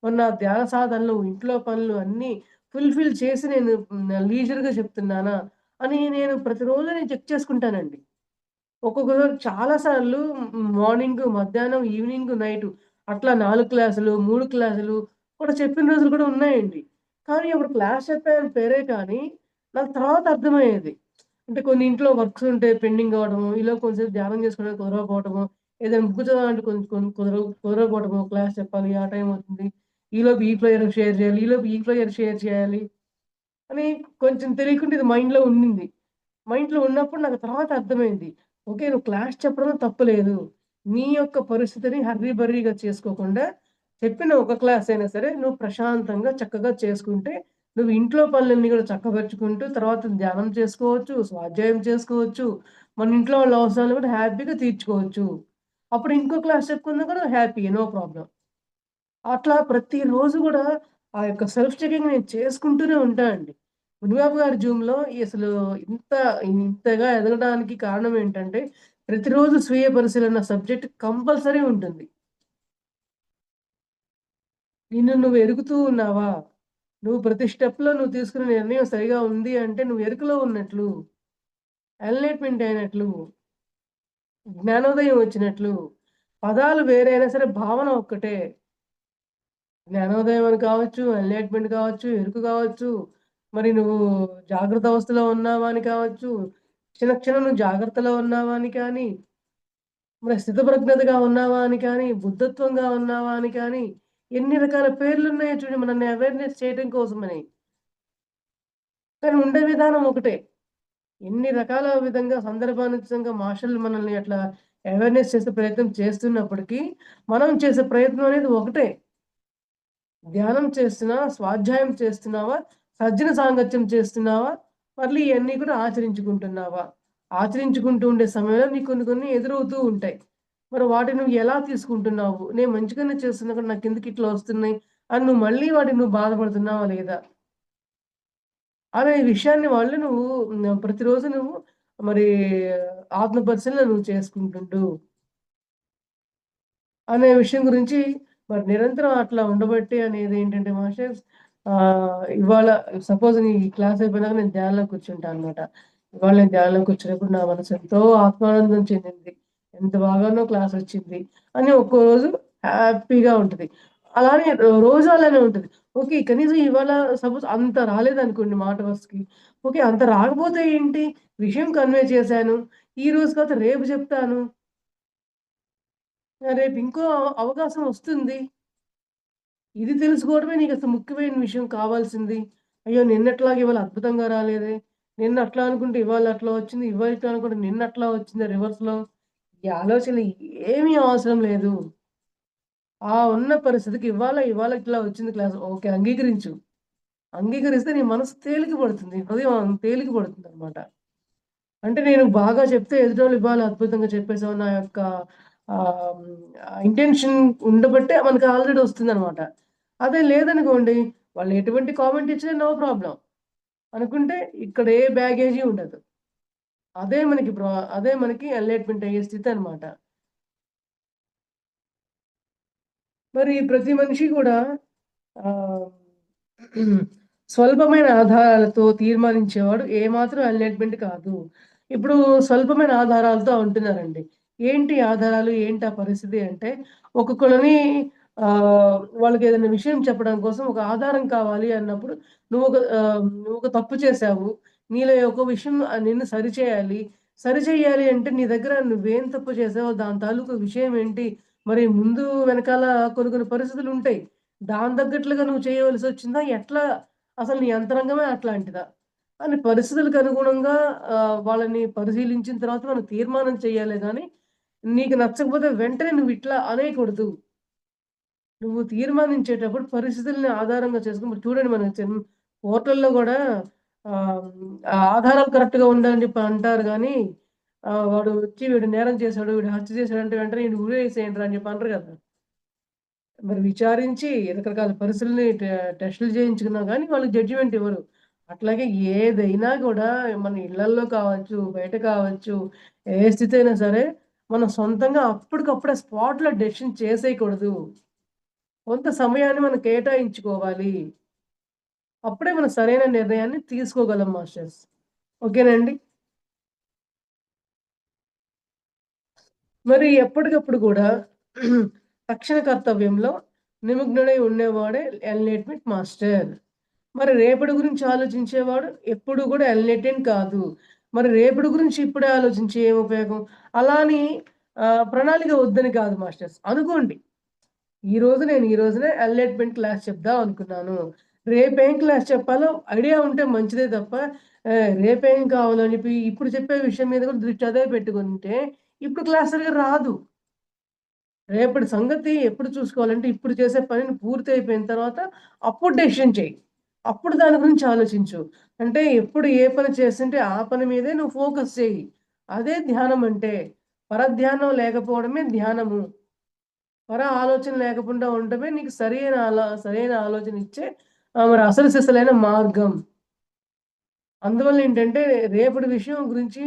మరి నా ధ్యాన సాధనలు, ఇంట్లో పనులు అన్నీ ఫుల్‌ఫిల్ చేసి నేను లీజర్‌గా చెప్తున్నానా? అని నేను ప్రతిరోజు నేను చెక్ చేసుకుంటానండి. ఒక్కొక్కసారి చాలా సార్లు మార్నింగు, మధ్యాహ్నం, ఈవినింగు, నైటు అట్లా 4 క్లాసులు, 3 క్లాసులు కూడా చెప్పిన రోజులు కూడా ఉన్నాయండి. కానీ అప్పుడు క్లాస్ చెప్పానని పేరే కానీ, నాకు తర్వాత అర్థమయ్యేది. అంటే కొన్ని ఇంట్లో వర్క్స్ ఉంటే పెండింగ్ అవ్వడము, ఈలోపు కొంచెంసేపు ధ్యానం చేసుకోవడానికి కుదరకపోవడము, ఏదైనా బుక్ చదవాలంటే కొంచెం కుదరకపోవటము, క్లాస్ చెప్పాలి, ఆ టైం అవుతుంది. ఈలోపు ఈ ఫ్లైయర్ షేర్ చేయాలి, ఈలోపు ఈ ఫ్లైయర్ షేర్ చేయాలి అని కొంచెం తెలియకుండా ఇది మైండ్‌లో ఉండింది. మైండ్‌లో ఉన్నప్పుడు నాకు తర్వాత అర్థమైంది. ఓకే. నువ్వు క్లాస్ చెప్పడంలో తప్పు లేదు. నీ యొక్క పరిస్థితిని హర్రీ బర్రీగా చేసుకోకుండా, చెప్పిన ఒక క్లాస్ అయినా సరే నువ్వు ప్రశాంతంగా చక్కగా చేసుకుంటే, నువ్వు ఇంట్లో పనులన్నీ గూడా చక్కబరుచుకుంటూ తర్వాత ధ్యానం చేసుకోవచ్చు, స్వాధ్యాయం చేసుకోవచ్చు. మన ఇంట్లో వాళ్ళ అవసరాలు గూడా హ్యాపీగా తీర్చుకోవచ్చు. అప్పుడు ఇంకో క్లాస్ చెప్పుకున్నా కూడా హ్యాపీయే. No problem. అట్లా ప్రతిరోజు గూడా ఆ యొక్క సెల్ఫ్ చెకింగ్ నేను చేసుకుంటూనే ఉంటా అండి. మునిబాబు గారి జూమ్‌లో అసలు ఇంత ఇంతగా ఎదగడానికి కారణం ఏంటంటే, ప్రతిరోజు స్వీయ పరిశీలన సబ్జెక్ట్ కంపల్సరీ ఉంటుంది. నిన్ను నువ్వు ఎరుగుతూ ఉన్నావా? నువ్వు ప్రతి స్టెప్‌లో నువ్వు తీసుకునే నిర్ణయం సరిగా ఉంది అంటే నువ్వు ఎరుకలో ఉన్నట్లు, ఎన్‌లైట్‌మెంట్ అయినట్లు, జ్ఞానోదయం వచ్చినట్లు. పదాలు వేరే అయినా సరే భావన ఒక్కటే. జ్ఞానోదయం అని కావచ్చు, ఎన్‌లైట్‌మెంట్ కావచ్చు, ఎరుక కావచ్చు, మరి నువ్వు జాగ్రత్త అవస్థలో ఉన్నావా అని కావచ్చు, క్షణం నువ్వు జాగ్రత్తలో ఉన్నావా అని కానీ, మరి స్థితప్రజ్ఞతగా ఉన్నావా అని కానీ, బుద్ధత్వంగా ఉన్నావా అని కానీ, ఎన్ని రకాల పేర్లున్నాయో చూడు మనల్ని అవేర్‌నెస్ చేయడం కోసమని. కానీ ఉండే విధానం ఒకటే. ఎన్ని రకాల విధంగా సందర్భానుసారంగా మాషర్లు మనల్ని అట్లా అవేర్‌నెస్ చేసే ప్రయత్నం చేస్తున్నప్పటికీ, మనం చేసే ప్రయత్నం అనేది ఒకటే. ధ్యానం చేస్తున్నావా? స్వాధ్యాయం చేస్తున్నావా? సజ్జన సాంగత్యం చేస్తున్నావా? మళ్ళీ ఇయన్నీ కూడా ఆచరించుకుంటున్నావా? ఆచరించుకుంటూ ఉండే సమయంలో నీకు కొన్ని కొన్ని ఎదురవుతూ ఉంటాయి. మరి వాటిని నువ్వు ఎలా తీసుకుంటున్నావు? నేను మంచిగానే చేస్తున్నా కానీ నాకెందుకు ఇట్లా వస్తున్నాయి? అని నువ్వు మళ్ళీ వాటికి నువ్వు బాధపడుతున్నావా లేదా? అనే విషయాన్ని వాళ్ళు నువ్వు ప్రతిరోజు నువ్వు మరి ఆత్మ పరిశీలన నువ్వు చేసుకుంటుండు. అనే విషయం గురించి మరి నిరంతరం అట్లా ఉండబట్టి అనేదేంటంటే మాస్టర్స్ ఇవాళ సపోజ్ నీ క్లాస్ అయిపోయినాక నేను ధ్యానంలో కూర్చుంటా అనమాట. ఇవాళ నేను ధ్యానంలో కూర్చున్నప్పుడు నా మనసు ఎంతో ఆత్మానందం చెందింది. ఎంత బాగానో క్లాసొచ్చింది అని ఒక్కో రోజు హ్యాపీగా ఉంటది. అలానే రోజు అలానే ఉంటది. ఓకే. కనీసం ఇవాళ సపోజ్ అంత రాలేదనుకోండి మాట వరసకి. ఓకే. అంత రాకపోతే ఏంటి? విషయం కన్వే చేశాను. ఈ రోజు కాకపోతే రేపు చెప్తాను. రేపు ఇంకో అవకాశం వస్తుంది. ఇది తెలుసుకోవడమే నీకసలు ముఖ్యమైన విషయం కావాల్సింది. అయ్యో! నిన్నట్లాగా ఇవాళ అద్భుతంగా రాలేదే. నిన్న అట్లా అనుకుంటే ఇవాళ అట్లా వచ్చింది. ఇవాళ ఇట్లా అనుకుంటే నిన్న అట్లా వచ్చిందే రివర్స్‌లో. ఈ ఆలోచనలు ఏమీ అవసరం లేదు. ఆ ఉన్న పరిస్థితికి ఇవాళ ఇట్లా వచ్చింది క్లాస్. ఓకే. అంగీకరించు. అంగీకరిస్తే నీ మనసు తేలిక పడుతుంది. హృదయం తేలిక పడుతుందనమాట. అంటే నేను బాగా చెప్తే ఎదుటోళ్ళు ఇవాళ అద్భుతంగా చెప్పేసావు. నా యొక్క ఇంటెన్షన్ ఉండబట్టే మనకు ఆల్రెడీ వస్తుందనమాట. అదే లేదనుకోండి, వాళ్ళు ఎటువంటి కామెంట్ ఇచ్చినా నో ప్రాబ్లమ్ అనుకుంటే ఇక్కడ ఏ బ్యాగేజీ ఉండదు. అదే మనకి అదే మనకి ఎన్‌లైట్‌మెంట్ అయ్యే స్థితనమాట. మరి ప్రతి మనిషి కూడా ఆహ్, స్వల్పమైన ఆధారాలతో తీర్మానించేవాడు ఏమాత్రం ఎన్‌లైట్‌మెంట్ కాదు. ఇప్పుడు స్వల్పమైన ఆధారాలతో అంటున్నారండి. ఏంటి ఆధారాలు? ఏంటి ఆ పరిస్థితి అంటే, ఒక్కొక్కళ్ళని వాళ్ళకేదైనా విషయం చెప్పడం కోసం ఒక ఆధారం కావాలి అన్నప్పుడు నువ్వొక తప్పు చేశావు. నీలో ఒక విషయం నిన్ను సరిచేయాలి. సరిచెయ్యాలి అంటే నీ దగ్గర నువ్వేం తప్పు చేశావో దాని తాలూకు విషయం ఏంటి? మరి ముందు వెనకాల కొన్ని కొన్ని పరిస్థితులుంటాయి. దాని తగ్గట్లుగా నువ్వు చేయవలసొచ్చిందా? ఎట్లా అసలు నీ అంతరంగమే అట్లాంటిదా? అని పరిస్థితులకు అనుగుణంగా వాళ్ళని పరిశీలించిన తర్వాత మనం తీర్మానం చేయాలే గానీ, నీకు నచ్చకపోతే వెంటనే నువ్విట్లా అనేయకూడదు. నువ్వు తీర్మానించేటప్పుడు పరిస్థితుల్ని ఆధారంగా చేసుకొని ఇప్పుడు చూడండి మన కోర్టుల్లో గూడా ఆహ్, ఆధారాలు కరెక్ట్‌గా ఉండాలని చెప్పి అంటారు గానీ, వాడు వచ్చి వీడు నేరం చేశాడు, వీడు హత్య చేశాడంటే వెంటనే ఈడిని ఉరేసేయండిరా అని చెప్పి అనరు గదా! మరి విచారించి రకరకాల పరిస్థితుల్ని టెస్టులు చేయించుకున్నా గానీ వాళ్ళకి జడ్జిమెంట్ ఇవ్వరు. అట్లాగే ఏదైనా గూడా మన ఇళ్ళల్లో కావచ్చు, బయట కావచ్చు, ఏ స్థితి అయినా సరే మనం సొంతంగా అప్పటికప్పుడే స్పాట్‌లో డెసిషన్ చేసేయకూడదు. కొంత సమయాన్ని మనం కేటాయించుకోవాలి. అప్పుడే మనం సరైన నిర్ణయాన్ని తీసుకోగలం మాస్టర్స్. ఓకేనండి. మరి ఎప్పటికప్పుడు గూడా తక్షణ కర్తవ్యంలో నిమగ్నుడై ఉండేవాడే ఎన్‌లైట్‌మెంట్ మాస్టర్. మరి రేపటి గురించి ఆలోచించేవాడు ఎప్పుడు గూడా ఎన్‌లైటెన్ కాదు. మరి రేపటి గురించి ఇప్పుడే ఆలోచించి ఏం ఉపయోగం? అలా అని ప్రణాళిక వద్దని కాదు మాస్టర్స్. అనుకోండి. ఈ రోజునే ఎన్‌లైట్‌మెంట్ క్లాస్ చెప్దాం అనుకున్నాను. రేపేం క్లాస్ చెప్పాలో ఐడియా ఉంటే మంచిదే తప్ప రేపేం కావాలని చెప్పి ఇప్పుడు చెప్పే విషయం మీద కూడా దృష్టి అదే పెట్టుకుంటే ఇప్పుడు క్లాస్ సరిగ్గా రాదు. రేపటి సంగతి ఎప్పుడు చూసుకోవాలంటే ఇప్పుడు చేసే పనిని పూర్తి అయిపోయిన తర్వాత అప్పుడు డెసిషన్ చెయ్యి. అప్పుడు దాని గురించి ఆలోచించు. అంటే ఎప్పుడు ఏ పని చేస్తుంటే ఆ పని మీదే నువ్వు ఫోకస్ చెయ్యి. అదే ధ్యానం అంటే. పరధ్యానం లేకపోవడమే ధ్యానము. ఆలోచన లేకుండా ఉండటమే నీకు సరైన ఆలోచన ఇచ్చే మరి అసలు సిసలైన మార్గం. అందువల్ల ఏంటంటే రేపటి విషయం గురించి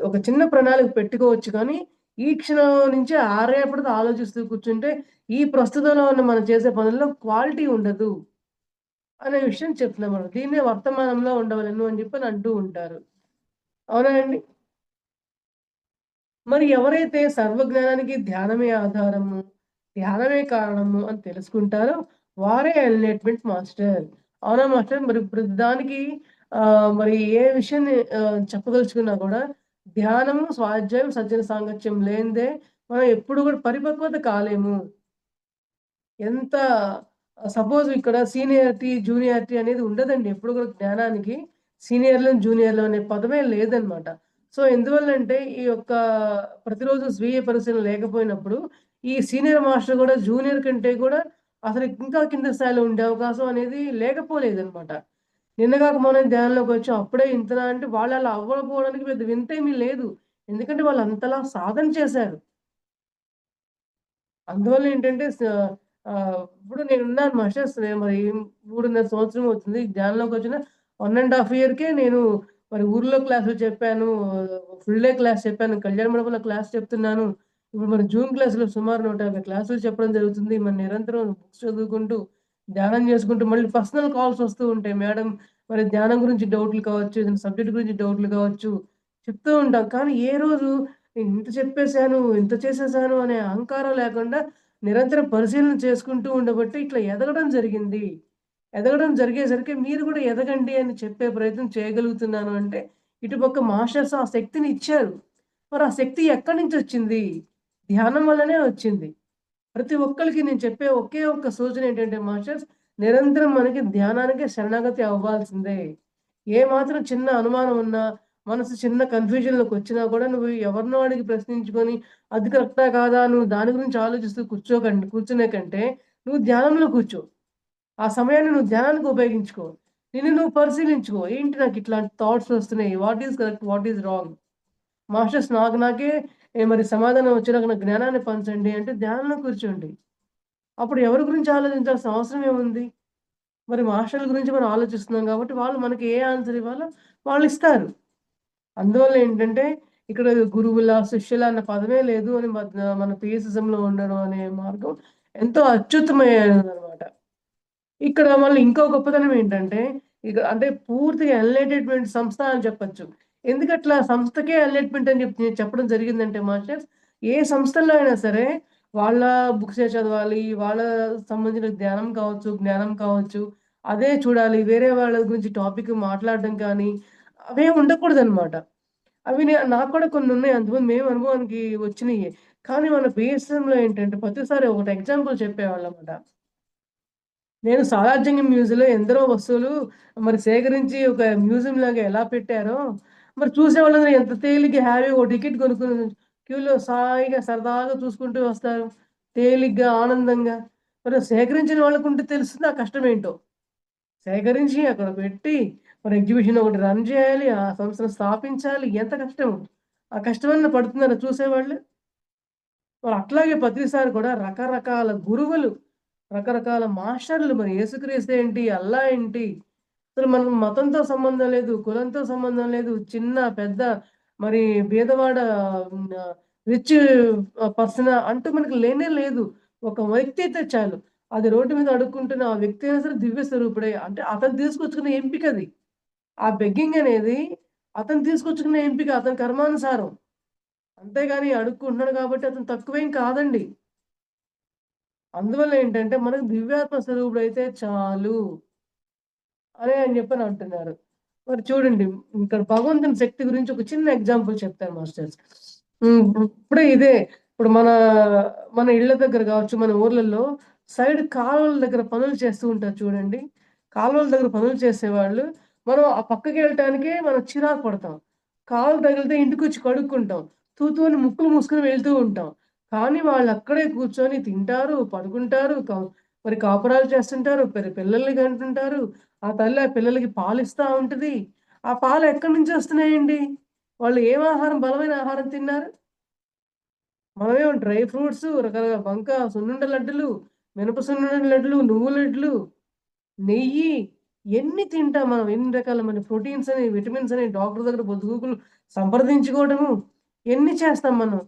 ఒక చిన్న ప్రణాళిక పెట్టుకోవచ్చు కానీ, ఈ క్షణం నుంచి ఆ రేపటిది ఆలోచిస్తూ కూర్చుంటే, ఈ ప్రస్తుతంలో ఉన్న మనం చేసే పనుల్లో క్వాలిటీ ఉండదు అనే విషయం చెప్తున్నామన్నమాట. దీన్నే వర్తమానంలో ఉండవలెను అని చెప్పని అంటూ ఉంటారు. అవునా అండి? మరి ఎవరైతే సర్వజ్ఞానానికి ధ్యానమే ఆధారము, ధ్యానమే కారణము అని తెలుసుకుంటారో వారే ఎన్‌లైట్‌మెంట్ మాస్టర్. అవునా మాస్టర్? మరి ప్రతి దానికి మరి ఏ విషయాన్ని చెప్పదలుచుకున్నా కూడా ధ్యానము, స్వాధ్యాయం, సజ్జన సాంగత్యం లేనిదే మనం ఎప్పుడు కూడా పరిపక్వత కాలేము. ఎంత సపోజ్ ఇక్కడ సీనియారిటీ, జూనియారిటీ అనేది ఉండదండి. ఎప్పుడు కూడా జ్ఞానానికి సీనియర్‌లు, జూనియర్‌లు అనే పదమే లేదనమాట. సో, ఎందువల్లంటే ఈ యొక్క ప్రతిరోజు స్వీయ పరిశీలన లేకపోయినప్పుడు, ఈ సీనియర్ మాస్టర్ గూడా జూనియర్ కంటే కూడా అసలు ఇంకా కింద స్థాయిలో ఉండే అవకాశం అనేది లేకపోలేదనమాట. నిన్న గాక మొన్న ధ్యానంలోకొచ్చాం. అప్పుడే ఇంతనా అంటే వాళ్ళలా అవ్వకపోవడానికి పెద్ద వింతేమీ లేదు. ఎందుకంటే వాళ్ళు అంతలా సాధన చేశారు. అందువల్ల ఏంటంటే ఇప్పుడు నేనున్నాను మాస్టర్స్ మరి 3.5 సంవత్సరం అవుతుంది. ధ్యానంలోకొచ్చిన 1 ½ ఇయర్‌కే నేను మరి ఊర్లో క్లాసులు చెప్పాను. ఫుల్ డే క్లాస్ చెప్పాను. కళ్యాణ మండపంలో క్లాస్ చెప్తున్నాను. ఇప్పుడు మరి జూమ్ క్లాస్‌లో సుమారు 150 క్లాసులు చెప్పడం జరుగుతుంది. మరి నిరంతరం బుక్స్ చదువుకుంటూ, ధ్యానం చేసుకుంటూ మళ్ళీ పర్సనల్ కాల్స్ వస్తూ ఉంటాయి. మేడం మరి ధ్యానం గురించి డౌట్‌లు కావచ్చు, ఏదైనా సబ్జెక్ట్ గురించి డౌట్‌లు కావచ్చు చెప్తూ ఉంటాం. కానీ ఏ రోజు ఇంత చెప్పేసాను, ఇంత చేసేసాను అనే అహంకారం లేకుండా నిరంతరం పరిశీలన చేసుకుంటూ ఉండబట్టి ఇట్లా ఎదగడం జరిగింది. ఎదగడం జరిగేసరికి మీరు కూడా ఎదగండి అని చెప్పే ప్రయత్నం చేయగలుగుతున్నాను అంటే, ఇటుపక్క మాస్టర్స్ ఆ శక్తిని ఇచ్చారు. మరి ఆ శక్తి ఎక్కడి నుంచొచ్చింది? ధ్యానం వల్లనే వచ్చింది. ప్రతి ఒక్కళ్ళకి నేను చెప్పే ఒకే ఒక్క సూచన ఏంటంటే మాస్టర్స్, నిరంతరం మనకి ధ్యానానికే శరణాగతి అవ్వాల్సిందే. ఏ మాత్రం చిన్న అనుమానం ఉన్నా, మనసు చిన్న కన్‌ఫ్యూజన్‌లోకొచ్చినా కూడా నువ్వు ఎవరినో అడిగి ప్రశ్నించుకొని, అది కరెక్టా కాదా? నువ్వు దాని గురించి ఆలోచిస్తూ కూర్చునే కంటే, నువ్వు ధ్యానంలో కూర్చో. ఆ సమయాన్ని నువ్వు ధ్యానానికి ఉపయోగించుకో. నిన్ను నువ్వు పరిశీలించుకో. ఏంటి నాకు ఇట్లాంటి థాట్స్ వస్తున్నాయి. What is correct? What is wrong? Masters నాకు నాకే మరి సమాధానం వచ్చేలాగా నాకు జ్ఞానాన్ని పంచండి అంటే ధ్యానంలో కూర్చోండి. అప్పుడు ఎవరి గురించి ఆలోచించాల్సిన అవసరం ఏముంది? మరి మాస్టర్‌ల గురించి మనం ఆలోచిస్తున్నాం కాబట్టి వాళ్ళు మనకి ఏ ఆన్సర్ ఇవ్వాలో వాళ్ళిస్తారు. అందువల్ల ఏంటంటే ఇక్కడ గురువుల, శిష్యుల అన్న పదమే లేదు అని మన పీఎస్‌ఇజంలో ఉండడం అనే మార్గం ఎంతో అత్యుత్తమమైనదనమాట. ఇక్కడ మళ్ళీ ఇంకో గొప్పతనం ఏంటంటే, ఇక అంటే పూర్తిగా ఎన్‌లైటెడ్‌మెంట్ సంస్థ అని చెప్పొచ్చు. ఎందుకట్లా సంస్థకే ఎన్‌లైట్‌మెంట్ అని చెప్పడం జరిగిందంటే మాస్టర్స్, ఏ సంస్థల్లో అయినా సరే వాళ్ళ బుక్సే చదవాలి. వాళ్ళ సంబంధించిన ధ్యానం కావచ్చు, జ్ఞానం కావచ్చు, అదే చూడాలి. వేరే వాళ్ళ గురించి టాపిక్ మాట్లాడడం కానీ, అవేం ఉండకూడదనమాట. అవి నాకు కూడా కొన్నున్నాయి. అంతకుముందు మేము అనుభవానికి వచ్చినియి. కానీ మన బీఎస్ఎంలో ఏంటంటే ప్రతిసారి ఒకటి ఎగ్జాంపుల్ చెప్పేవాళ్ళనమాట. నేను సాలార్జంగం మ్యూజియంలో ఎందరో వస్తువులు మరి సేకరించి ఒక మ్యూజియంలాగా ఎలా పెట్టారో, మరి చూసేవాళ్ళందరూ ఎంత తేలిగ్గా హ్యాపీగా ఓ టికెట్ కొనుక్కొని క్యూలో సాయిగా సరదాగా చూసుకుంటూ వస్తారు. తేలిగ్గా, ఆనందంగా. మరి సేకరించిన వాళ్ళకుంటే తెలుస్తుంది ఆ కష్టమేంటో. సేకరించి అక్కడ పెట్టి మరి ఎగ్జిబిషన్ ఒకటి రన్ చేయాలి. ఆ సంస్థను స్థాపించాలి. ఎంత కష్టం. ఆ కష్టమన్నా పడుతున్నారా చూసేవాళ్ళు? మరి అట్లాగే ప్రతిసారి కూడా రకరకాల గురువులు, రకరకాల మాస్టర్‌లు మరి యేసుక్రీస్తు ఏంటి? అల్లా ఏంటి? అసలు మనం మతంతో సంబంధం లేదు, కులంతో సంబంధం లేదు. చిన్న, పెద్ద మరి బీదవాడ రిచ్ పర్సనా అంటూ మనకు లేనే లేదు. ఒక వ్యక్తి అయితే చాలు. అది రోడ్డు మీద అడుక్కుంటున్న ఆ వ్యక్తి అయినా సరే దివ్య స్వరూపుడే. అంటే అతను తీసుకొచ్చుకున్న ఎంపికది. ఆ బెగ్గింగ్ అనేది అతను తీసుకొచ్చుకున్న ఎంపిక. అతని కర్మానుసారం. అంతేగాని అడుక్కుంటున్నాడు కాబట్టి అతను తక్కువేం కాదండి. అందువల్ల ఏంటంటే మనకు దివ్యాత్మ స్వరూపుడైతే చాలు అని అని చెప్పని అంటున్నారు. మరి చూడండి ఇక్కడ భగవంతుని శక్తి గురించి ఒక చిన్న ఎగ్జాంపుల్ చెప్తాను మాస్టర్స్. ఇప్పుడే ఇదే. ఇప్పుడు మన ఇళ్ళ దగ్గర గావచ్చు, మన ఊర్లలో సైడ్ కాలువల దగ్గర పనులు చేస్తూ ఉంటారు చూడండి. కాలువల దగ్గర పనులు చేసేవాళ్ళు, మనం ఆ పక్కకెళ్ళటానికే మనం చిరాకు పడతాం. కాలు తగిలితే ఇంటికొచ్చి కడుక్కుంటాం. తూ తూ అని ముక్కులు మూసుకొని వెళ్తూ ఉంటాం. కానీ వాళ్ళక్కడే కూర్చొని తింటారు, పడుకుంటారు, మరి కాపురాలు చేస్తుంటారు, పిల్లల్ని కంటుంటారు. ఆ తల్లి ఆ పిల్లలకి పాలిస్తా ఉంటది. ఆ పాలు ఎక్కడి నుంచొస్తున్నాయండి? వాళ్ళు ఏం ఆహారం, బలమైన ఆహారం తిన్నారు? మనమేమో డ్రై ఫ్రూట్సు, రకరకాల సున్నుండ లడ్డులు, మినప సున్నుండ లడ్డులు, నువ్వుల లడ్డులు, నెయ్యి ఎన్ని తింటాం మనం. ఎన్ని రకాలమైన ప్రోటీన్స్ అని, విటమిన్స్ అని డాక్టర్ దగ్గర పొద్దుగూకులు సంప్రదించుకోవడము, ఎన్ని చేస్తాం మనం.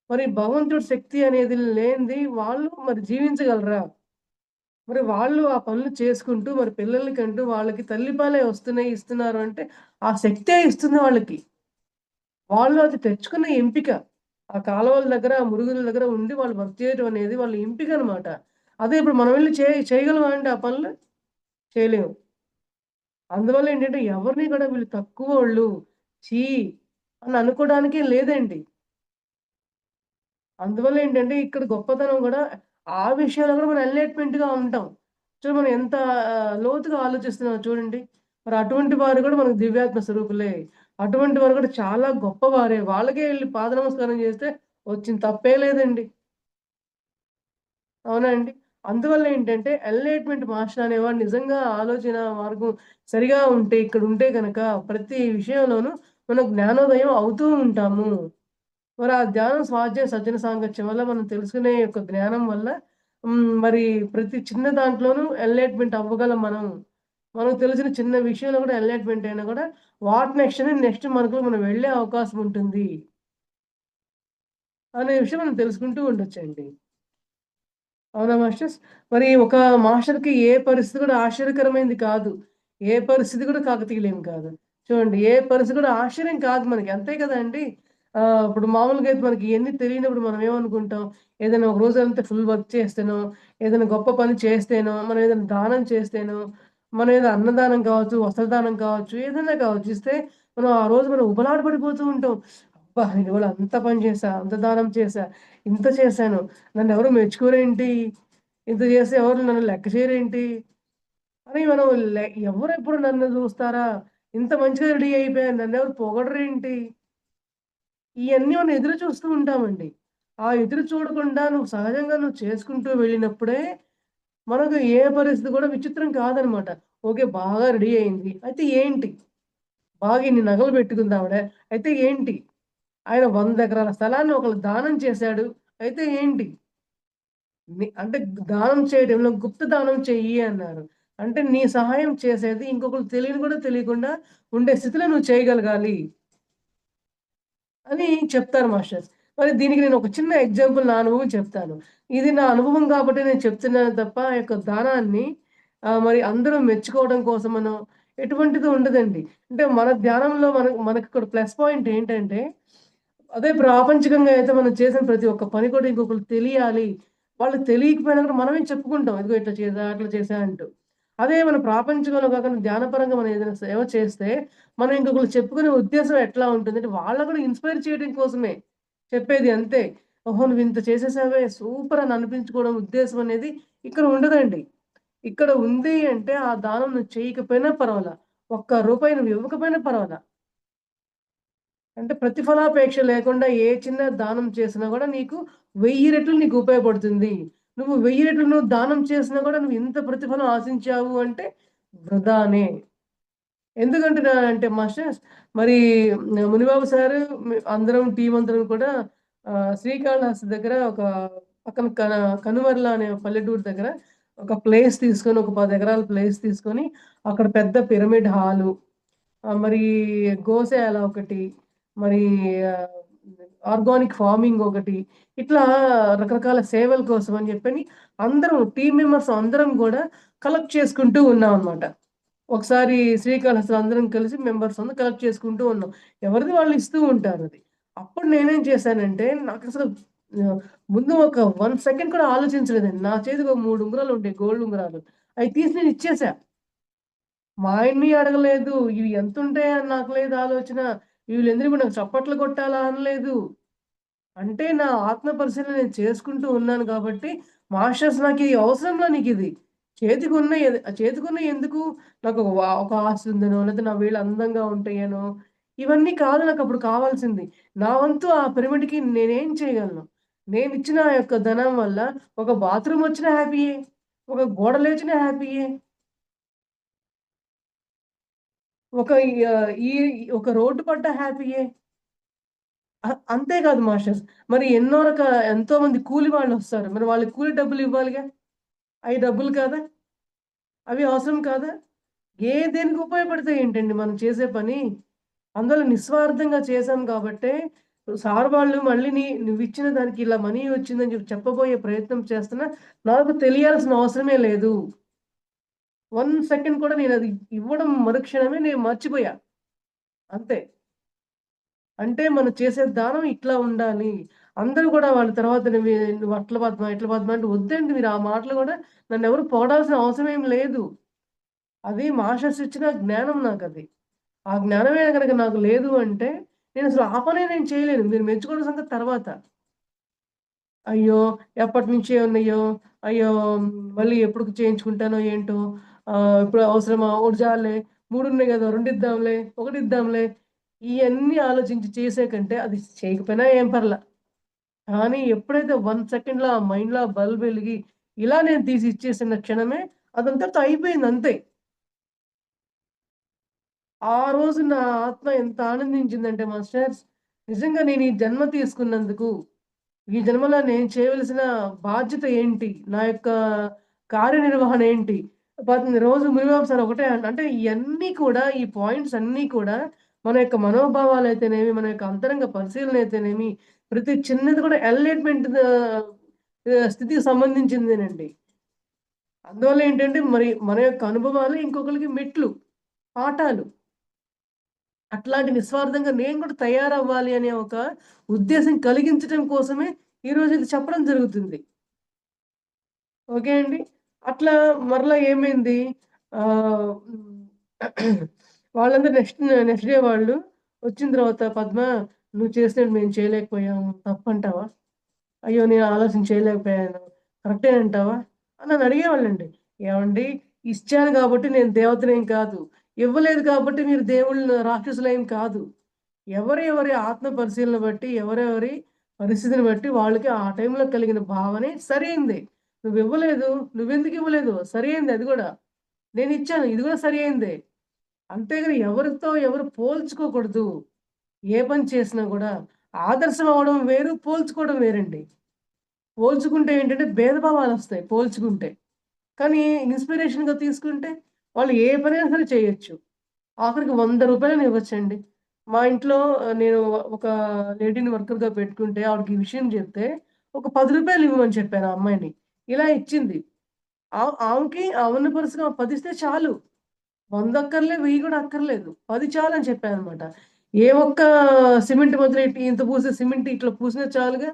మరి భగవంతుడి శక్తి అనేది లేనిది వాళ్ళు మరి జీవించగలరా? మరి వాళ్ళు ఆ పనులు చేసుకుంటూ మరి పిల్లల్ని కంటూ వాళ్ళకి తల్లిపాలే వస్తున్నాయి, ఇస్తున్నారు అంటే ఆ శక్తే ఇస్తుంది వాళ్ళకి. వాళ్ళు అది తెచ్చుకున్న ఎంపిక. ఆ కాలువల దగ్గర, ఆ మురుగుల దగ్గర ఉండి వాళ్ళు వర్క్ చేయడం అనేది వాళ్ళ ఎంపికనమాట. అదే ఇప్పుడు మనం వెళ్లి చేయగలమా అండి ఆ పనులు? చేయలేము. అందువల్ల ఏంటంటే ఎవరిని కూడా వీళ్ళు తక్కువోళ్ళు, ఛీ! అని అనుకోవడానికే లేదండి. అందువల్ల ఏంటంటే ఇక్కడ గొప్పతనం గూడా ఆ విషయాల్లో గూడా మనం ఎన్‌లైట్‌మెంట్‌గా ఉంటాం. మనం ఎంత లోతుగా ఆలోచిస్తున్నామో చూడండి. మరి అటువంటి వారు గూడా మనకు దివ్యాత్మ స్వరూపులే. అటువంటి వారు గూడా చాలా గొప్పవారే. వాళ్ళకే ఎళ్లి పాద నమస్కారం జేస్తే వచ్చిన తప్పే లేదండి. అవునా అండి? అందువల్ల ఏంటంటే ఎన్‌లైట్‌మెంట్ మాస్టర్ అనేవాడు నిజంగా ఆలోచన మార్గం సరిగా ఉంటే, ఇక్కడుంటే గనక ప్రతి విషయంలోనూ మనం జ్ఞానోదయం అవుతూ ఉంటాము. మరి ఆ ధ్యానం, స్వాధ్యాయ, సజ్జన సాంగత్యం వల్ల మనం తెలుసుకునే యొక్క జ్ఞానం వల్ల మరి ప్రతి చిన్న దాంట్లోనూ ఎన్‌లైట్‌మెంట్ అవ్వగలం మనం. మనకు తెలిసిన చిన్న విషయంలో కూడా ఎన్‌లైట్‌మెంట్ అయినా కూడా నెక్స్ట్ మనకు మనం వెళ్ళే అవకాశం ఉంటుంది. అనే విషయం మనం తెలుసుకుంటూ ఉండొచ్చండి. అవునా మాస్టర్స్? మరి ఒక మాస్టర్‌కి ఏ పరిస్థితి కూడా ఆశ్చర్యకరమైనది కాదు. ఏ పరిస్థితి కూడా కాకతీయలేం కాదు. చూడండి ఏ పరిస్థితి కూడా ఆశ్చర్యం కాదు మనకి. అంతే కదండీ! ఇప్పుడు మామూలుగా అయితే మనకి ఇయన్నీ తెలియనప్పుడు మనం ఏమనుకుంటాం, ఏదైనా ఒక రోజంతా ఫుల్ వర్క్ చేస్తేనో, ఏదైనా గొప్ప పని చేస్తేనో, మనం ఏదైనా దానం చేస్తేనో, మనం ఏదో అన్నదానం కావచ్చు, వస్త్రదానం కావచ్చు, ఏదైనా కావచ్చు ఇస్తే మనం ఆ రోజు మనం ఉబలాట పడిపోతూ ఉంటాం. అబ్బా! నేను ఇవాళ అంత పని చేశా, అంత దానం చేశా, ఇంత చేశాను. నన్నెవరు మెచ్చుకోరేంటి? ఇంత చేస్తే ఎవరు నన్ను లెక్క చేయరేంటి? అని మనం ఎవరెప్పుడు నన్ను చూస్తారా? ఇంత మంచిగా రెడీ అయిపోయాను. నన్నెవరు పొగడరేంటి? ఇయన్నీ మనం ఎదురు చూస్తూ ఉంటామండి. ఆ ఎదురు చూడకుండా నువ్వు సహజంగా చేసుకుంటూ వెళ్ళినప్పుడే మనకు ఏ పరిస్థితి కూడా విచిత్రం కాదనమాట. ఓకే. బాగా రెడీ అయింది. అయితే ఏంటి? బాగా ఇన్ని నగలు పెట్టుకుందావిడ. అయితే ఏంటి? ఆయన 100 ఎకరాల స్థలాన్ని ఒకళ్ళకి దానం చేశాడు. అయితే ఏంటి? అంటే దానం చేయడంలో గుప్త దానం చెయ్యి అన్నారు. అంటే నీ సహాయం చేసేది ఇంకొకళ్ళకి తెలియని కూడా తెలియకుండా ఉండే స్థితిలో నువ్వు చేయగలగాలి అని చెప్తారు మాస్టర్స్. మరి దీనికి నేను ఒక చిన్న ఎగ్జాంపుల్ నా అనుభవం చెప్తాను. ఇది నా అనుభవం కాబట్టి నేను చెప్తున్నాను తప్ప ఆ యొక్క దానాన్ని మరి అందరూ మెచ్చుకోవడం కోసమనో ఎటువంటిది ఉండదండి. అంటే మన ధ్యానంలో మనకిక్కడ ప్లస్ పాయింట్ ఏంటంటే అదే ప్రాపంచికంగా అయితే మనం చేసిన ప్రతి ఒక్క పని కూడా ఇంకొకళ్ళకి తెలియాలి. వాళ్ళకి తెలియకపోయినా కూడా మనమే చెప్పుకుంటాం. ఇదిగో ఇట్లా చేశా, అట్లా చేశా అంటూ. అదే మన ప్రాపంచికంలో కాకుండా ధ్యానపరంగా మనం ఏదైనా సేవ చేస్తే, మనం ఇంకొకళ్ళకి చెప్పుకునే ఉద్దేశ్యం ఎట్లా ఉంటుందంటే, వాళ్ళని కూడా ఇన్‌స్పైర్ చేయడం కోసమే చెప్పేది అంతే. ఓహో! నువ్వింత చేసేసావే సూపర్ అని అనిపించుకోవడం ఉద్దేశ్యం అనేది ఇక్కడ ఉండదండి. ఇక్కడ ఉంది అంటే ఆ దానం నువ్వు చేయకపోయినా పర్వాలా. ఒక్క రూపాయి నువ్వు ఇవ్వకపోయినా పర్వాలా. అంటే ప్రతిఫలాపేక్ష లేకుండా ఏ చిన్న దానం చేసినా గూడా నీకు 1000 రెట్లు నీకు ఉపయోగపడుతుంది. నువ్వు 1000 రెట్లు నువ్వు దానం చేసినా గూడా నువ్వు ఇంత ప్రతిఫలం ఆశించావు అంటే వృధానే. ఎందుకంటున్నానంటే మాస్టర్స్ మరి మునిబాబు సారు అందరం టీమ్ అందరం కూడా శ్రీకాళహస్తి దగ్గర ఒక పక్కన కనుమర్ల అనే పల్లెటూరు దగ్గర ఒక ప్లేస్ తీసుకొని ఒక 10 ఎకరాల ప్లేస్ తీసుకొని అక్కడ పెద్ద పిరమిడ్ హాలు మరి గోశాల ఒకటి, మరి ఆహ్, ఆర్గానిక్ ఫార్మింగ్ ఒకటి, ఇట్లా రకరకాల సేవల కోసం అని చెప్పని అందరం టీమ్ మెంబర్స్ అందరం గూడా కలెక్ట్ చేసుకుంటూ ఉన్నామనమాట. ఒకసారి శ్రీకాళహస్తిలో అందరం కలిసి మెంబర్స్ అందరం కలెక్ట్ చేసుకుంటూ ఉన్నాం. ఎవరిది వాళ్ళు ఇస్తూ ఉంటారది. అప్పుడు నేనేం చేశానంటే నాకసలు ఆహ్, ముందు ఒక 1 సెకండ్ కూడా ఆలోచించలేదండి. నా చేతికి ఒక 3 ఉంగరాలుంటాయి గోల్డ్ ఉంగరాలు. అయి తీసి నేను ఇచ్చేసా. మా ఆయన్ని అడగలేదు. ఇవి ఎంతుంటాయని నాకు లేదు ఆలోచన. వీళ్ళెందుకు ఇప్పుడు నాకు చప్పట్లు కొట్టాలా అనలేదు. అంటే నా ఆత్మ పరిశీలన నేను చేసుకుంటూ ఉన్నాను కాబట్టి, మాస్టర్స్ నాకిది అవసరంలా నీకిది. చేతికున్నయి ఎందుకు? నాకు ఒక ఆస్తి ఉందనో, లేతే నా వేళ్ళు అందంగా ఉంటాయనో, ఇవన్నీ కాదు నాకప్పుడు కావాల్సింది. నా వంతు ఆ పిరమిడ్‌కి నేనేం చేయగలను? నేనిచ్చిన ఆ యొక్క ధనం వల్ల ఒక బాత్రూమ్ వచ్చినా హ్యాపీయే. ఒక గోడ లేచినా హ్యాపీయే. ఒక ఈ ఒక రోడ్డు పడ్డా హ్యాపీయే. అంతే కాదు మాస్టర్స్. మరి ఎంతోమంది కూలి వాళ్ళొస్తారు. మరి వాళ్ళకి కూలి డబ్బులివ్వాలిగా. అయి డబ్బులు కాదా? అవి అవసరం కాదా? దేనికి ఉపయోగపడతాయేంటండి మనం చేసే పని? అందులో నిస్వార్థంగా చేశాం కాబట్టే, సార్ వాళ్ళు మళ్ళీ నువ్విచ్చిన దానికి ఇలా మనీ వచ్చిందని చెప్పబోయే ప్రయత్నం చేస్తున్నా, నాకు తెలియాల్సిన అవసరమే లేదు. 1 సెకండ్ కూడా నేనది ఇవ్వడం మరుక్షణమే నేను మర్చిపోయా. అంతే. అంటే మనం చేసే దానం ఇట్లా ఉండాలి. అందరూ గూడా వాళ్ళ తర్వాత నువ్వు అట్ల పద్మ, ఇట్ల పద్మ అంటే వద్దండి మీరు ఆ మాటలు గూడా నన్నెవరు పొగడాల్సిన అవసరం ఏం లేదు. అది మాస్టర్స్ ఇచ్చిన జ్ఞానం నాకది. ఆ జ్ఞానమే గనక నాకు లేదు అంటే, నేనసలు ఆ పనే నేను చేయలేను. మీరు మెచ్చుకోవడం సంగతి తర్వాత. అయ్యో! ఎప్పటినుంచో ఉన్నయ్యో, అయ్యో! మళ్ళీ ఎప్పుడు చేయించుకుంటానో ఏంటో, ఇప్పుడు అవసరమా? ఒకటి చాలులే, 3 ఉన్నాయి గదా! 2 ఇద్దాంలే, 1 ఇద్దాంలే. ఇయన్నీ ఆలోచించి చేసే కంటే అది చేయకపోయినా ఏం పర్లా. కానీ ఎప్పుడైతే 1 సెకండ్‌లో ఆ మైండ్‌లో ఆ బల్బ్ వెలిగి, ఇలా నేను తీసి ఇచ్చేసిన క్షణమే అదంతటితో అయిపోయింది అంతే. ఆ రోజు నా ఆత్మ ఎంత ఆనందించిందంటే మాస్టర్స్, నిజంగా నేను ఈ జన్మ తీసుకున్నందుకు, ఈ జన్మలో నేను చేయవలసిన బాధ్యత ఏంటి? నా యొక్క కార్యనిర్వహణ ఏంటి? రోజు మినిమమ్ సార్ ఒకటే అంటే ఇయన్నీ కూడా ఈ పాయింట్స్ అన్నీ కూడా మన యొక్క మనోభావాలైతేనేమి, మన యొక్క అంతరంగ పరిశీలన అయితేనేమి, ప్రతి చిన్నది కూడా ఎన్‌లైట్‌మెంట్ స్థితికి సంబంధించిందేనండి. అందువల్ల ఏంటంటే మరి మన యొక్క అనుభవాలు ఇంకొకళ్ళకి మెట్లు, పాఠాలు. అట్లాంటి నిస్వార్థంగా నేను కూడా తయారవ్వాలి అనే ఒక ఉద్దేశం కలిగించటం కోసమే ఈరోజు ఇది చెప్పడం జరుగుతుంది. ఓకే అండి. అట్లా మరలా ఏమైంది వాళ్ళందరూ నెక్స్ట్ డే వాళ్ళు వచ్చిన తర్వాత "పద్మ నువ్వు చేసినట్టు మేము చేయలేకపోయాము. తప్పంటావా? అయ్యో! నేను ఆలోచన చేయలేకపోయాను. కరెక్టే అంటావా?" అని నన్ను అడిగేవాళ్ళండి. ఏవండీ ఇచ్చాను కాబట్టి నేను దేవతనేం కాదు. ఇవ్వలేదు కాబట్టి మీరు రాక్షసులేం కాదు. ఎవరి ఆత్మ పరిశీలన బట్టి, ఎవరెవరి పరిస్థితిని బట్టి వాళ్ళకి ఆ టైంలో కలిగిన భావనే సరైంది. నువ్వివ్వలేదు, నువ్వెందుకివ్వలేదు? సరియైంది అది గూడా. నేనిచ్చాను ఇది గూడా సరియైందే. అంతేగాని ఎవరు పోల్చుకోకూడదు. ఏ పని చేసినా గూడా ఆదర్శం అవ్వడం వేరు, పోల్చుకోవడం వేరండి. పోల్చుకుంటే ఏంటంటే భేదభావాలొస్తాయి పోల్చుకుంటే. కానీ ఇన్‌స్పిరేషన్‌గా తీసుకుంటే వాళ్ళు ఏ పనైనా సరే చేయొచ్చు. ఆఖరికి రూ. 100 ఇవ్వచ్చండి. మా ఇంట్లో నేను ఒక లేడీని వర్కర్‌గా పెట్టుకుంటే ఆవిడకి ఈ విషయం జెప్తే ఒక రూ. 10 ఇవ్వమని చెప్పాను ఆ అమ్మాయిని. ఇలా ఇచ్చింది. ఆమెకి ఉన్న పరిస్థితికి ఆమె 10 ఇస్తే చాలు. 100 అక్కర్లేదు, 1000 కూడా అక్కర్లేదు. 10 చాలని చెప్పాననమాట. ఏ ఒక్క సిమెంట్ ముద్ర ఇంత పూసే సిమెంట్ ఇట్లా పూసినా చాలుగా.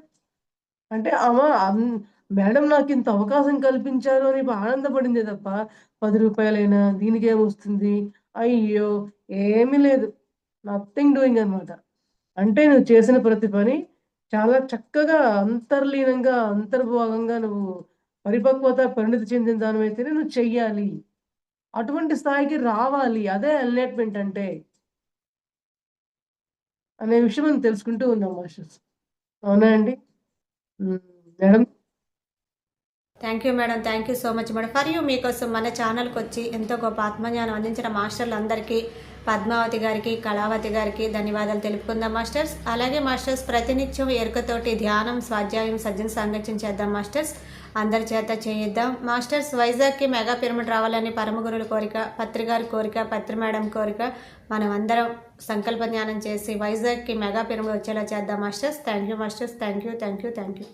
అంటే ఆమె మేడం నాకింత అవకాశం కల్పించారు అని ఆనందపడిందే తప్ప, రూ. 10 దీనికేమొస్తుంది? అయ్యో! ఏమీ లేదు. నథింగ్ డూయింగ్ అనమాట. అంటే నువ్వు చేసిన ప్రతి పని చాలా చక్కగా అంతర్లీనంగా, అంతర్భాగంగా నువ్వు పరిపక్వత, పరిణితి చెందిన దానివైతేనే నువ్వు చెయ్యాలి. అటువంటి స్థాయికి రావాలి. అదే ఎన్‌లైట్‌మెంట్ అంటే, అనే విషయం మనం తెలుసుకుంటూ ఉన్నాం మాస్టర్స్. అవునా అండి? హ్మ్. Madam thank you madam. Thank you so much madam. For you మీకోసం మన ఛానల్కి వచ్చి ఎంతో గొప్ప ఆత్మజ్ఞానం అందించిన మాస్టర్లందరికీ, పద్మావతి గారికి, కళావతి గారికి ధన్యవాదాలు తెలుపుకుందాం మాస్టర్స్. అలాగే మాస్టర్స్ ప్రతినిత్యం ఎరుకతోటి ధ్యానం, స్వాధ్యాయం, సజ్జన సాంగత్యం చేద్దాం మాస్టర్స్. అందరి చేత చేయిద్దాం మాస్టర్స్. వైజాగ్కి మెగా పిరమిడ్ రావాలని పరమగురుల కోరిక, పత్రి గారి కోరిక, పత్రి మేడం కోరిక. మనం అందరం సంకల్ప జ్ఞానం చేసి వైజాగ్కి మెగా పిరమిడ్ వచ్చేలా చేద్దాం masters. Thank you masters. Thank you.